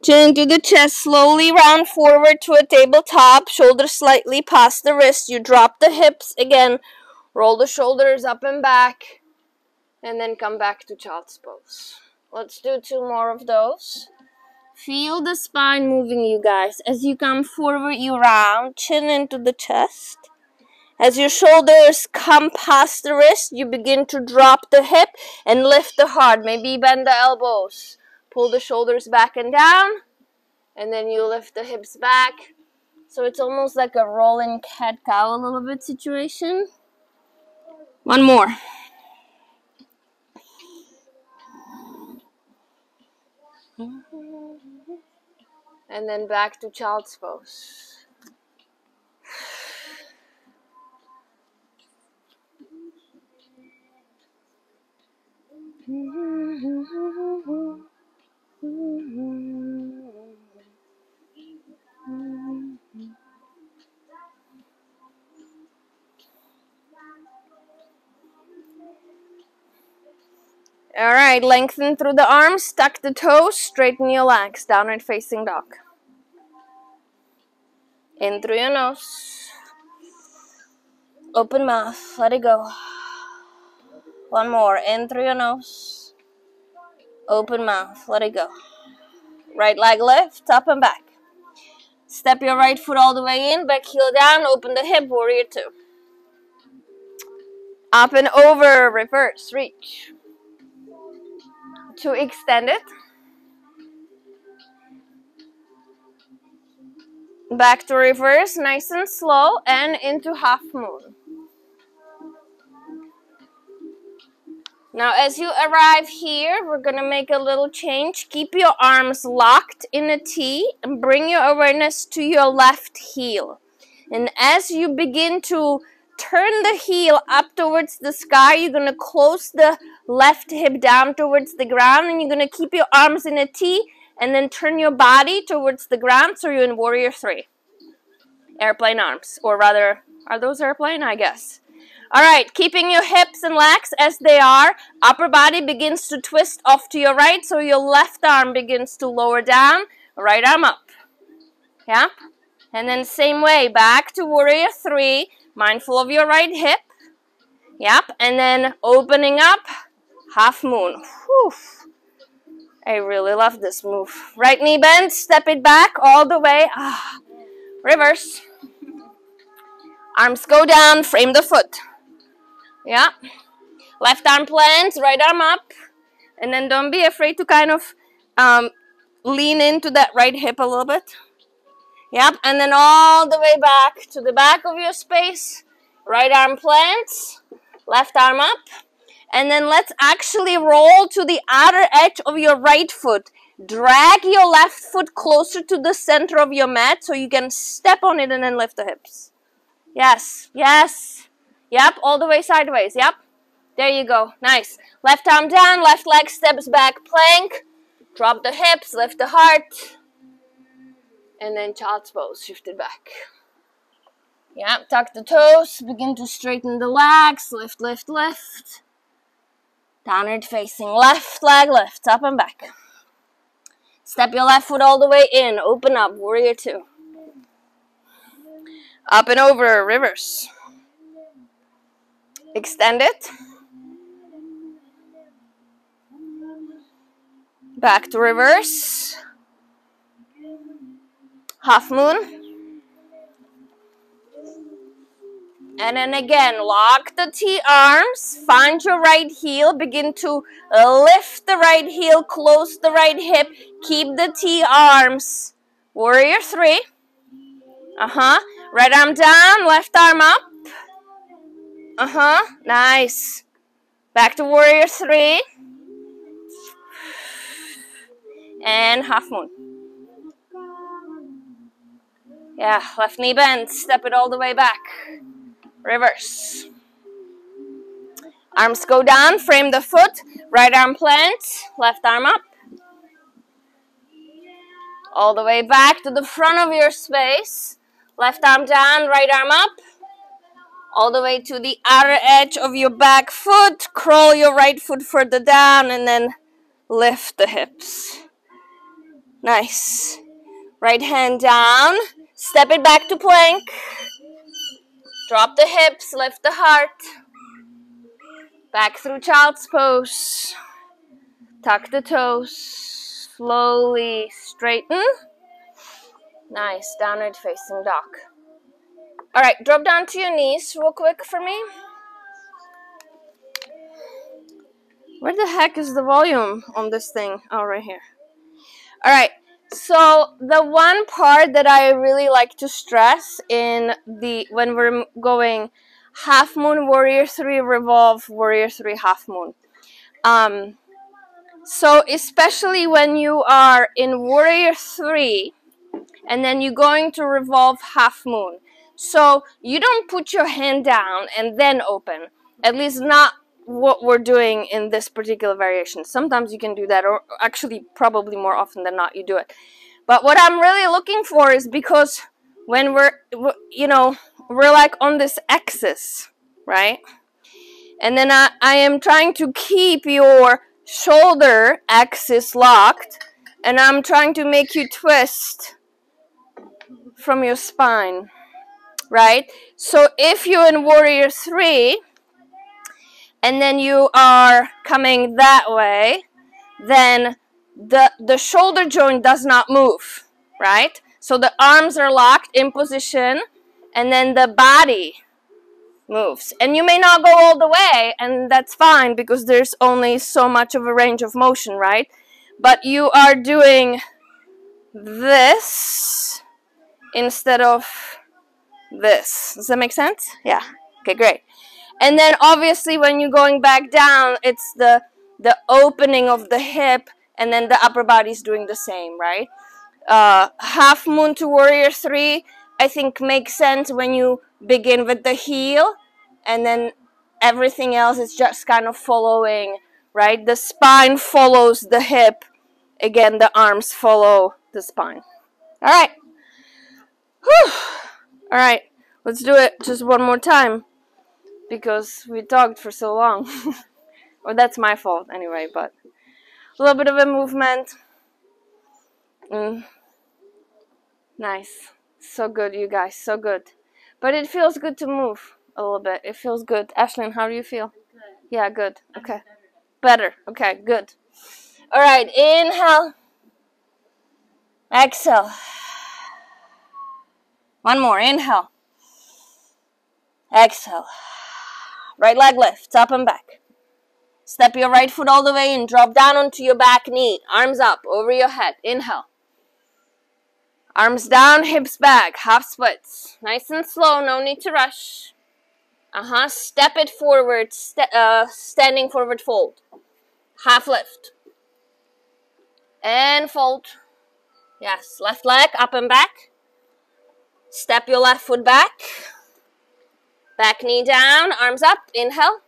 Chin into the chest, slowly round forward to a tabletop, shoulders slightly past the wrist. You drop the hips again, roll the shoulders up and back, and then come back to child's pose. Let's do 2 more of those. Feel the spine moving, you guys. As you come forward, you round, chin into the chest. As your shoulders come past the wrist, you begin to drop the hip and lift the heart. Maybe bend the elbows. Pull the shoulders back and down. And then you lift the hips back. So it's almost like a rolling cat-cow a little bit situation. 1 more. And then back to child's pose. Alright, lengthen through the arms, tuck the toes, straighten your legs, downward facing dog. In through your nose. Open mouth, let it go. 1 more, in through your nose. Open mouth, let it go. Right leg lift, up and back. Step your right foot all the way in, back heel down, open the hip, warrior 2. Up and over, reverse, reach. 2 extended. Back to reverse, nice and slow, and into half moon. Now, as you arrive here, we're going to make a little change. Keep your arms locked in a T and bring your awareness to your left heel. And as you begin to turn the heel up towards the sky, you're going to close the left hip down towards the ground, and you're going to keep your arms in a T and then turn your body towards the ground, so you're in Warrior 3. Airplane arms, or rather, are those airplane? I guess. All right, keeping your hips and legs as they are. Upper body begins to twist off to your right, so your left arm begins to lower down, right arm up. Yep. And then same way, back to Warrior 3, mindful of your right hip. Yep, and then opening up, half moon. Whew. I really love this move. Right knee bend, step it back all the way. Reverse. Arms go down, frame the foot. Yeah. Left arm plants, right arm up. And then don't be afraid to kind of lean into that right hip a little bit. Yep. And then all the way back to the back of your space. Right arm plants, left arm up. And then let's actually roll to the outer edge of your right foot. Drag your left foot closer to the center of your mat so you can step on it and then lift the hips. Yes, yes. Yep, all the way sideways. Yep. There you go. Nice. Left arm down, left leg steps back, plank. Drop the hips, lift the heart. And then child's pose, shift it back. Yep, tuck the toes, begin to straighten the legs, lift, lift, lift. Downward facing left leg lifts up and back. Step your left foot all the way in. Open up. Warrior 2. Up and over. Reverse. Extend it. Back to reverse. Half moon. And then again, lock the T arms, find your right heel, begin to lift the right heel, close the right hip, keep the T arms. Warrior 3. Right arm down, left arm up. Nice. Back to Warrior 3. And half moon. Yeah, left knee bend, step it all the way back. Reverse. Arms go down, frame the foot, right arm plants, left arm up. All the way back to the front of your space. Left arm down, right arm up. All the way to the outer edge of your back foot. Crawl your right foot further down and then lift the hips. Nice. Right hand down. Step it back to plank. Drop the hips, lift the heart. Back through child's pose. Tuck the toes. Slowly straighten. Nice, downward facing dog. Alright, drop down to your knees real quick for me. Where the heck is the volume on this thing? Oh, right here. Alright. So the one part that I really like to stress when we're going half moon, Warrior 3, revolve, Warrior 3, half moon. So especially when you are in Warrior 3 and then you're going to revolve half moon. So you don't put your hand down and then open. At least not what we're doing in this particular variation. Sometimes you can do that, or actually probably more often than not you do it. But what I'm really looking for is, because when we're like on this axis, right? And then I am trying to keep your shoulder axis locked, and I'm trying to make you twist from your spine, right? So if you're in Warrior 3, and then you are coming that way, then the shoulder joint does not move, right? So the arms are locked in position, and then the body moves. And you may not go all the way, and that's fine, because there's only so much of a range of motion, right? But you are doing this instead of this. Does that make sense? Yeah. Okay, great. And then obviously when you're going back down, it's the opening of the hip, and then the upper body's doing the same, right? Half moon to warrior 3, I think makes sense when you begin with the heel, and then everything else is just kind of following, right? The spine follows the hip. Again, the arms follow the spine. All right. Whew. All right. Let's do it just one more time because we talked for so long. Or that's my fault anyway, but a little bit of a movement. Nice. So good, you guys. So good. But it feels good to move a little bit. It feels good. Ashlyn, how do you feel? Good. Yeah, good. Okay. Better. Okay, good. All right. Inhale. Exhale. One more. Inhale. Exhale. Right leg lifts up and back. Step your right foot all the way in. Drop down onto your back knee. Arms up over your head. Inhale. Arms down, hips back. Half splits. Nice and slow. No need to rush. Step it forward. Standing forward fold. Half lift. And fold. Yes. Left leg up and back. Step your left foot back. Back knee down. Arms up. Inhale.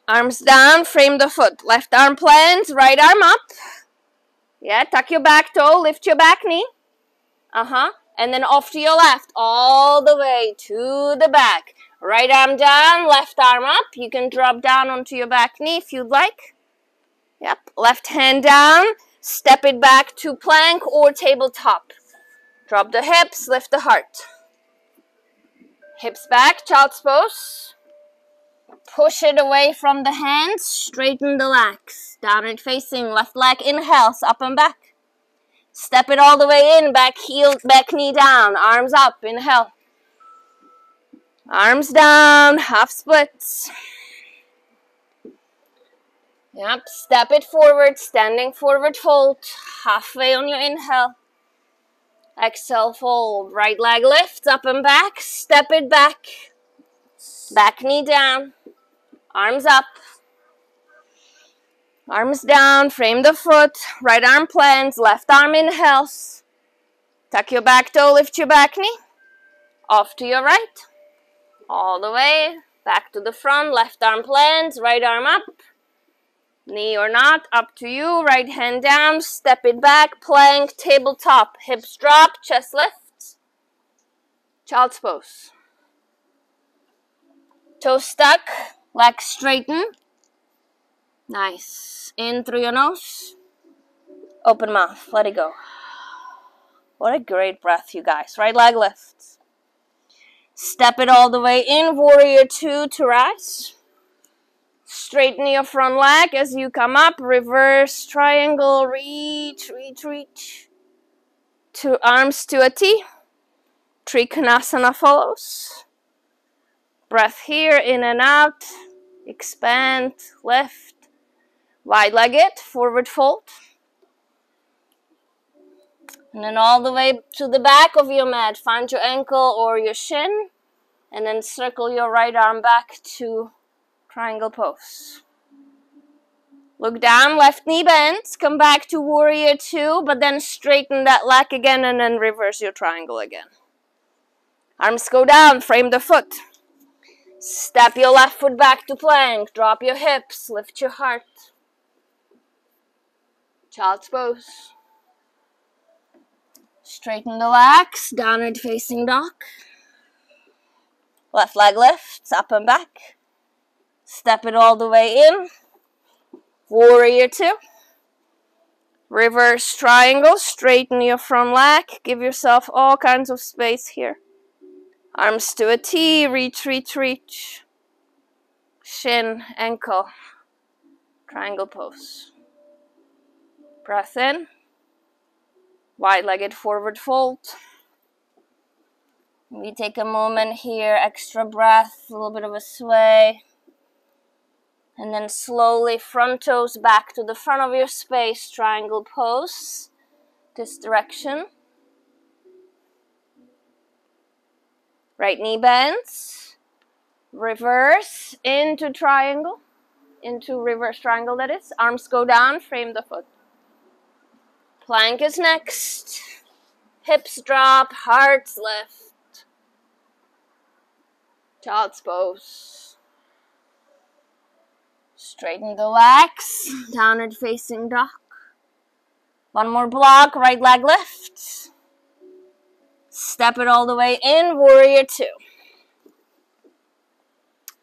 Arms down, frame the foot. Left arm plants, right arm up. Yeah, tuck your back toe, lift your back knee. And then off to your left, all the way to the back. Right arm down, left arm up. You can drop down onto your back knee if you'd like. Yep, left hand down. Step it back to plank or tabletop. Drop the hips, lift the heart. Hips back, child's pose. Push it away from the hands, straighten the legs. Downward facing, left leg inhales, up and back. Step it all the way in, back heel, back knee down, arms up, inhale. Arms down, half splits. Yep, step it forward, standing forward fold, halfway on your inhale. Exhale, fold, right leg lifts, up and back, step it back. Back knee down. Arms up. Arms down. Frame the foot. Right arm plants. Left arm inhales. Tuck your back toe. Lift your back knee. Off to your right. All the way. Back to the front. Left arm plants. Right arm up. Knee or not. Up to you. Right hand down. Step it back. Plank. Tabletop. Hips drop. Chest lifts. Child's pose. Toes stuck. Legs straighten. Nice. In through your nose. Open mouth. Let it go. What a great breath, you guys. Right leg lifts. Step it all the way in. Warrior 2 to rise. Straighten your front leg as you come up. Reverse triangle. Reach, reach, reach. Two arms to a T. Trikonasana follows. Breath here, in and out, expand, lift, wide-legged, forward fold. And then all the way to the back of your mat, find your ankle or your shin, and then circle your right arm back to triangle pose. Look down, left knee bends, come back to warrior 2, but then straighten that leg again and then reverse your triangle again. Arms go down, frame the foot. Step your left foot back to plank. Drop your hips. Lift your heart. Child's pose. Straighten the legs. Downward facing dog. Left leg lifts. Up and back. Step it all the way in. Warrior 2. Reverse triangle. Straighten your front leg. Give yourself all kinds of space here. Arms to a T, reach, reach, reach. Shin, ankle, triangle pose. Breath in. Wide-legged forward fold. We take a moment here, extra breath, a little bit of a sway. And then slowly front toes back to the front of your space, triangle pose. This direction. Right knee bends. Reverse into triangle, into reverse triangle that is. Arms go down, frame the foot. Plank is next. Hips drop, hearts lift. Child's pose. Straighten the legs, downward facing dog. One more block, right leg lift. Step it all the way in, warrior two.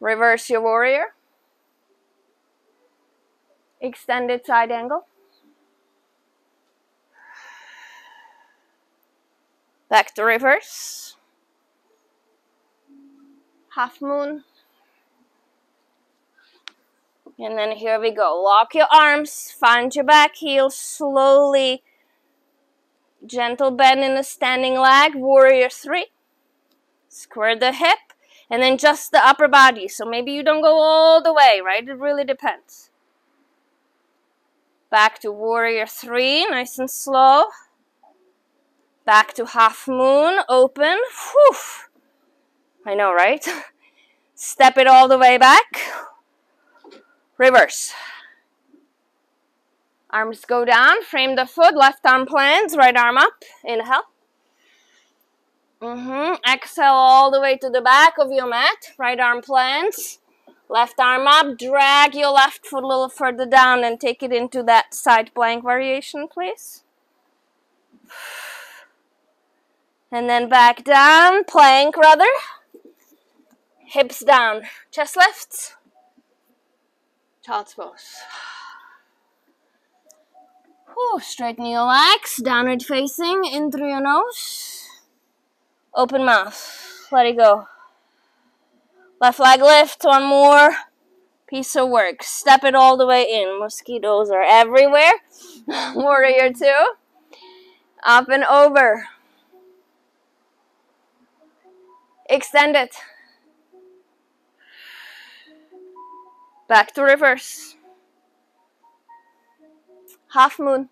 Reverse your warrior. Extended side angle. Back to reverse. Half moon. And then here we go. Lock your arms, find your back heel, slowly. Gentle bend in the standing leg, warrior three. Square the hip, and then just the upper body. So maybe you don't go all the way, right? It really depends. Back to warrior three, nice and slow. Back to half moon, open. Whew. I know, right? Step it all the way back. Reverse. Arms go down, frame the foot, left arm plants, right arm up. Inhale. Exhale all the way to the back of your mat. Right arm plants, left arm up. Drag your left foot a little further down and take it into that side plank variation, please. And then back down, plank rather. Hips down, chest lifts. Child's pose. Straighten your legs, downward facing, in through your nose. Open mouth, let it go. Left leg lift, one more piece of work. Step it all the way in. Mosquitoes are everywhere. Warrior two. Up and over. Extend it. Back to reverse. Half moon.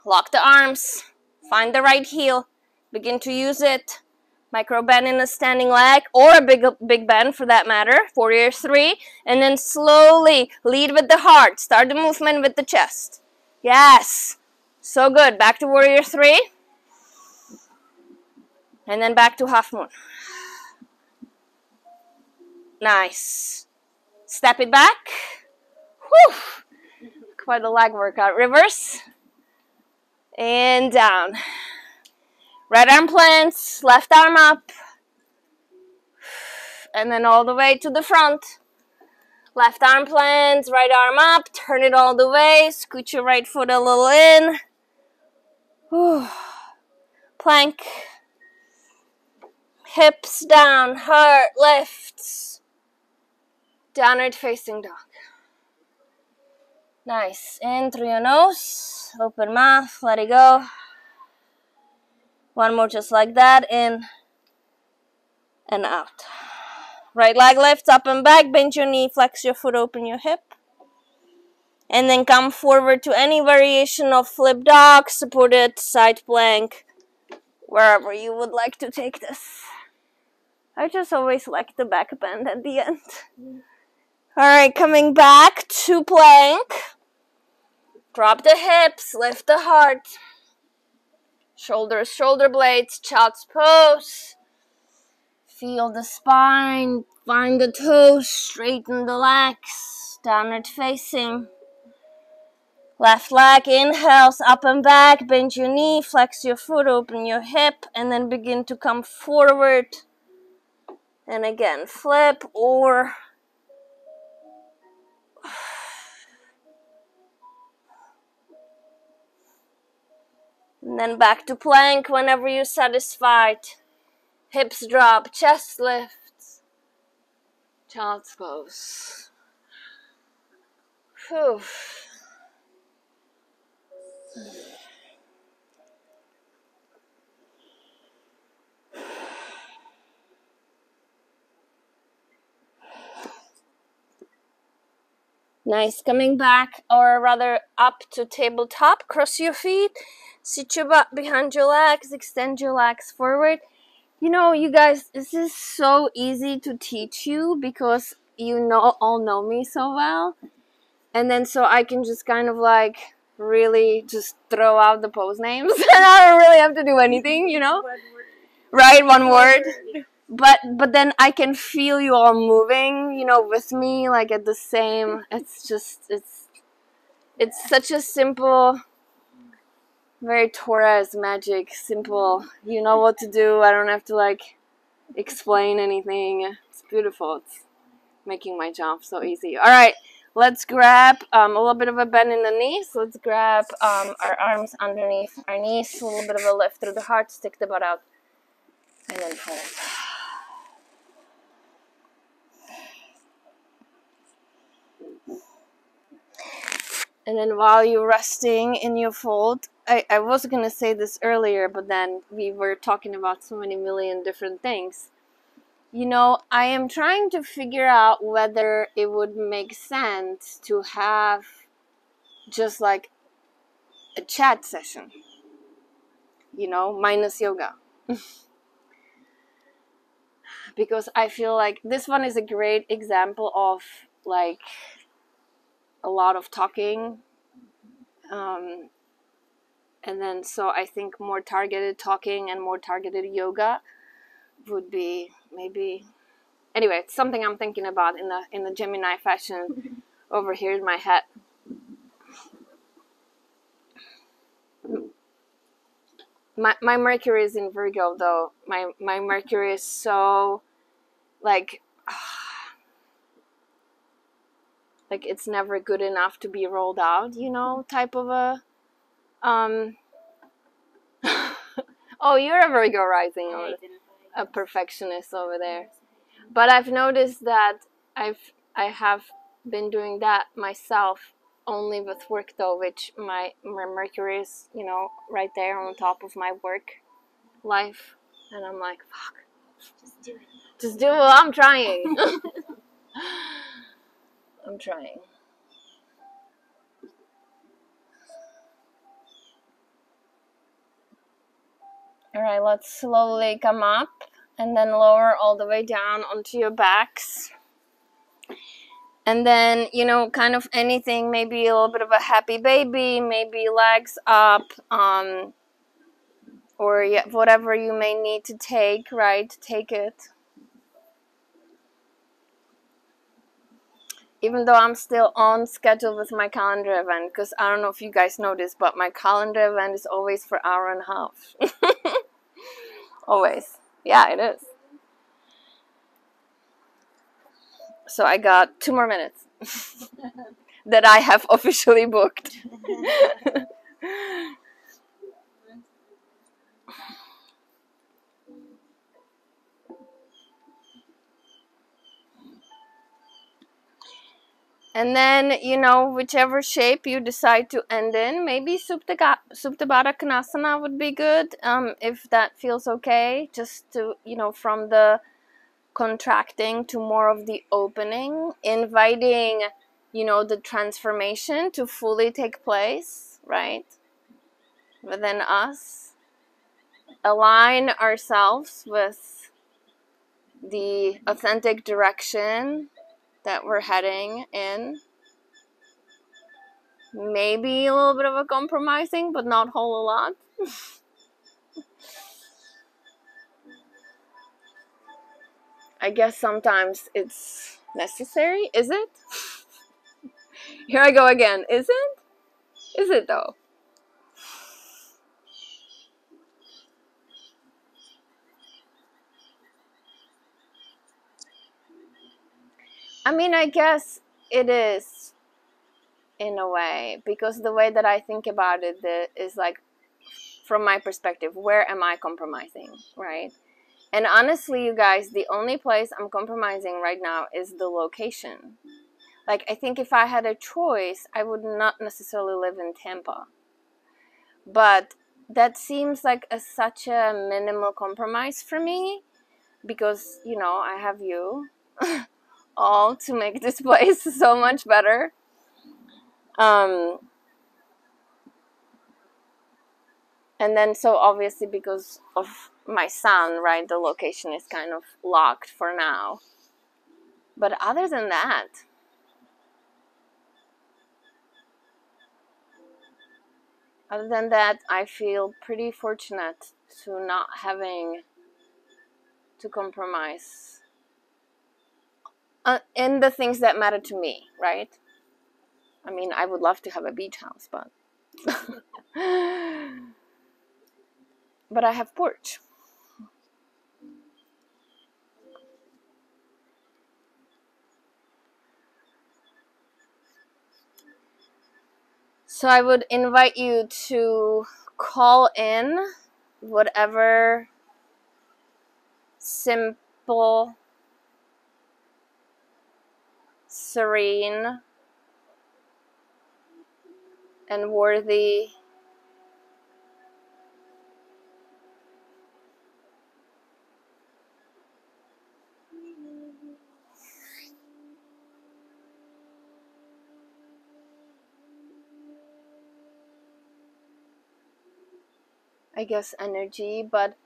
Lock the arms. Find the right heel. Begin to use it. Micro bend in a standing leg or a big bend for that matter. Warrior three. And then slowly lead with the heart. Start the movement with the chest. Yes. So good. Back to warrior three. And then back to half moon. Nice. Step it back. Whew. Quite a leg workout. Reverse. And down. Right arm plants, left arm up. And then all the way to the front. Left arm plants, right arm up. Turn it all the way. Scoot your right foot a little in. Whew. Plank. Hips down, heart lifts. Downward facing dog. Nice. In through your nose. Open mouth. Let it go. One more just like that. In and out. Right leg lifts up and back. Bend your knee. Flex your foot. Open your hip. And then come forward to any variation of flip dog. Supported side plank. Wherever you would like to take this. I just always like the back bend at the end. Alright, coming back to plank. Drop the hips, lift the heart. Shoulders, shoulder blades, child's pose. Feel the spine, find the toes, straighten the legs. Downward facing. Left leg inhales up and back, bend your knee, flex your foot, open your hip, and then begin to come forward. And again, flip or and then back to plank whenever you're satisfied. Hips drop, chest lifts. Child's pose. Whew. Nice. Coming back, or rather up to tabletop. Cross your feet. Sit your butt behind your legs. Extend your legs forward. You know, you guys, this is so easy to teach you because you all know me so well. And then so I can just kind of like really just throw out the pose names and I don't really have to do anything, you know? Right, one word. But then I can feel you all moving, you know, with me, like at the same. It's such a simple, very Torres magic, simple. You know what to do. I don't have to like explain anything. It's beautiful. It's making my job so easy. All right, let's grab a little bit of a bend in the knees. Let's grab our arms underneath our knees, a little bit of a lift through the heart, stick the butt out, and then fold. And then while you're resting in your fold, I was going to say this earlier, but then we were talking about so many million different things. You know, I am trying to figure out whether it would make sense to have just like a chat session, you know, minus yoga. Because I feel like this one is a great example of like a lot of talking. And then so I think more targeted talking and more targeted yoga would be maybe, anyway, it's something I'm thinking about in the Gemini fashion over here in my head. My Mercury is in Virgo though. My Mercury is so like it's never good enough to be rolled out, you know, type of a oh, you're a Virgo rising, or a perfectionist over there. But I've noticed that I have been doing that myself only with work though, which my Mercury is, you know, right there on top of my work life, and I'm like, fuck, Just do it. just do it. I'm trying. I'm trying. All right, let's slowly come up and then lower all the way down onto your backs. And then, you know, kind of anything, maybe a little bit of a happy baby, maybe legs up, or yeah, whatever you may need to take, right? Take it. Even though I'm still on schedule with my calendar event, because I don't know if you guys noticed, but my calendar event is always for an hour and a half. Always. Yeah, it is. So I got 2 more minutes that I have officially booked. And then, you know, whichever shape you decide to end in, maybe Supta Baddha Konasana would be good, if that feels okay, just to, you know, from the contracting to more of the opening, inviting, you know, the transformation to fully take place, right, within us. Align ourselves with the authentic direction that we're heading in. Maybe a little bit of a compromising, but not whole a lot. I guess sometimes it's necessary. Is it? Here I go again. Is it? Is it though? I mean, I guess it is in a way, because the way that I think about it is like, from my perspective, where am I compromising, right? And honestly, you guys, the only place I'm compromising right now is the location. Like, I think if I had a choice, I would not necessarily live in Tampa. But that seems like such a minimal compromise for me, because, you know, I have you all to make this place so much better. And then, so obviously because of my son, right, the location is kind of locked for now. But other than that, I feel pretty fortunate to not having to compromise in the things that matter to me, right? I mean, I would love to have a beach house, but but I have Porch. So I would invite you to call in whatever simple, serene, and worthy energy, but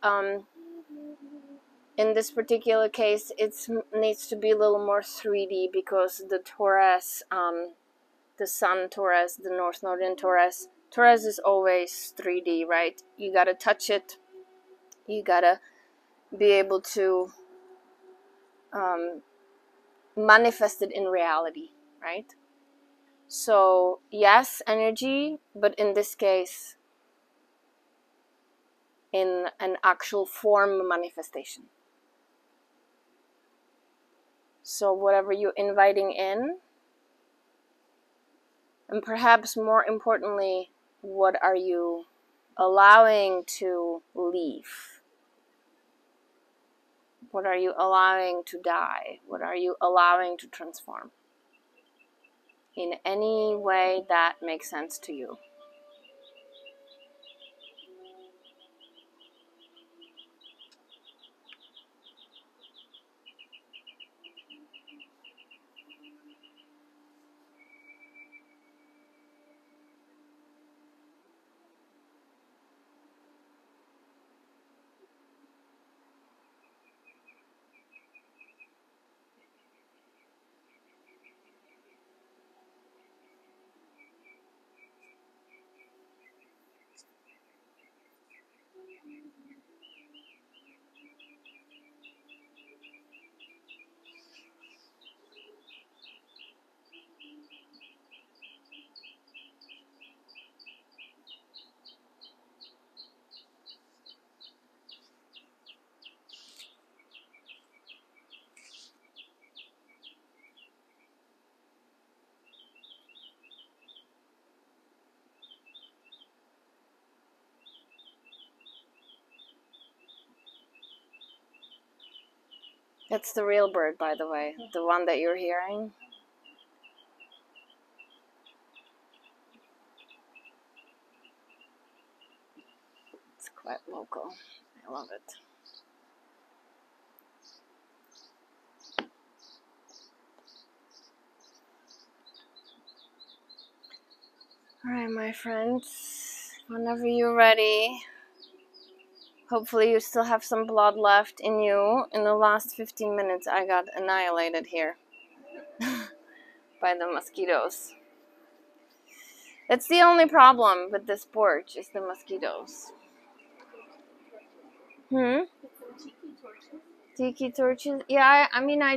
in this particular case, it needs to be a little more 3D because the Taurus, the Sun Taurus, the North Node in Taurus is always 3D, right? You gotta touch it. You gotta be able to manifest it in reality, right? So yes, energy, but in this case, in an actual form manifestation. So whatever you're inviting in, and perhaps more importantly, what are you allowing to leave? What are you allowing to die? What are you allowing to transform? In any way that makes sense to you. That's the real bird, by the way, the one that you're hearing. It's quite local. I love it. Alright, my friends, whenever you're ready, hopefully you still have some blood left in you. In the last 15 minutes, I got annihilated here by the mosquitoes. That's the only problem with this porch, is the mosquitoes. Tiki torches? Yeah, I mean, I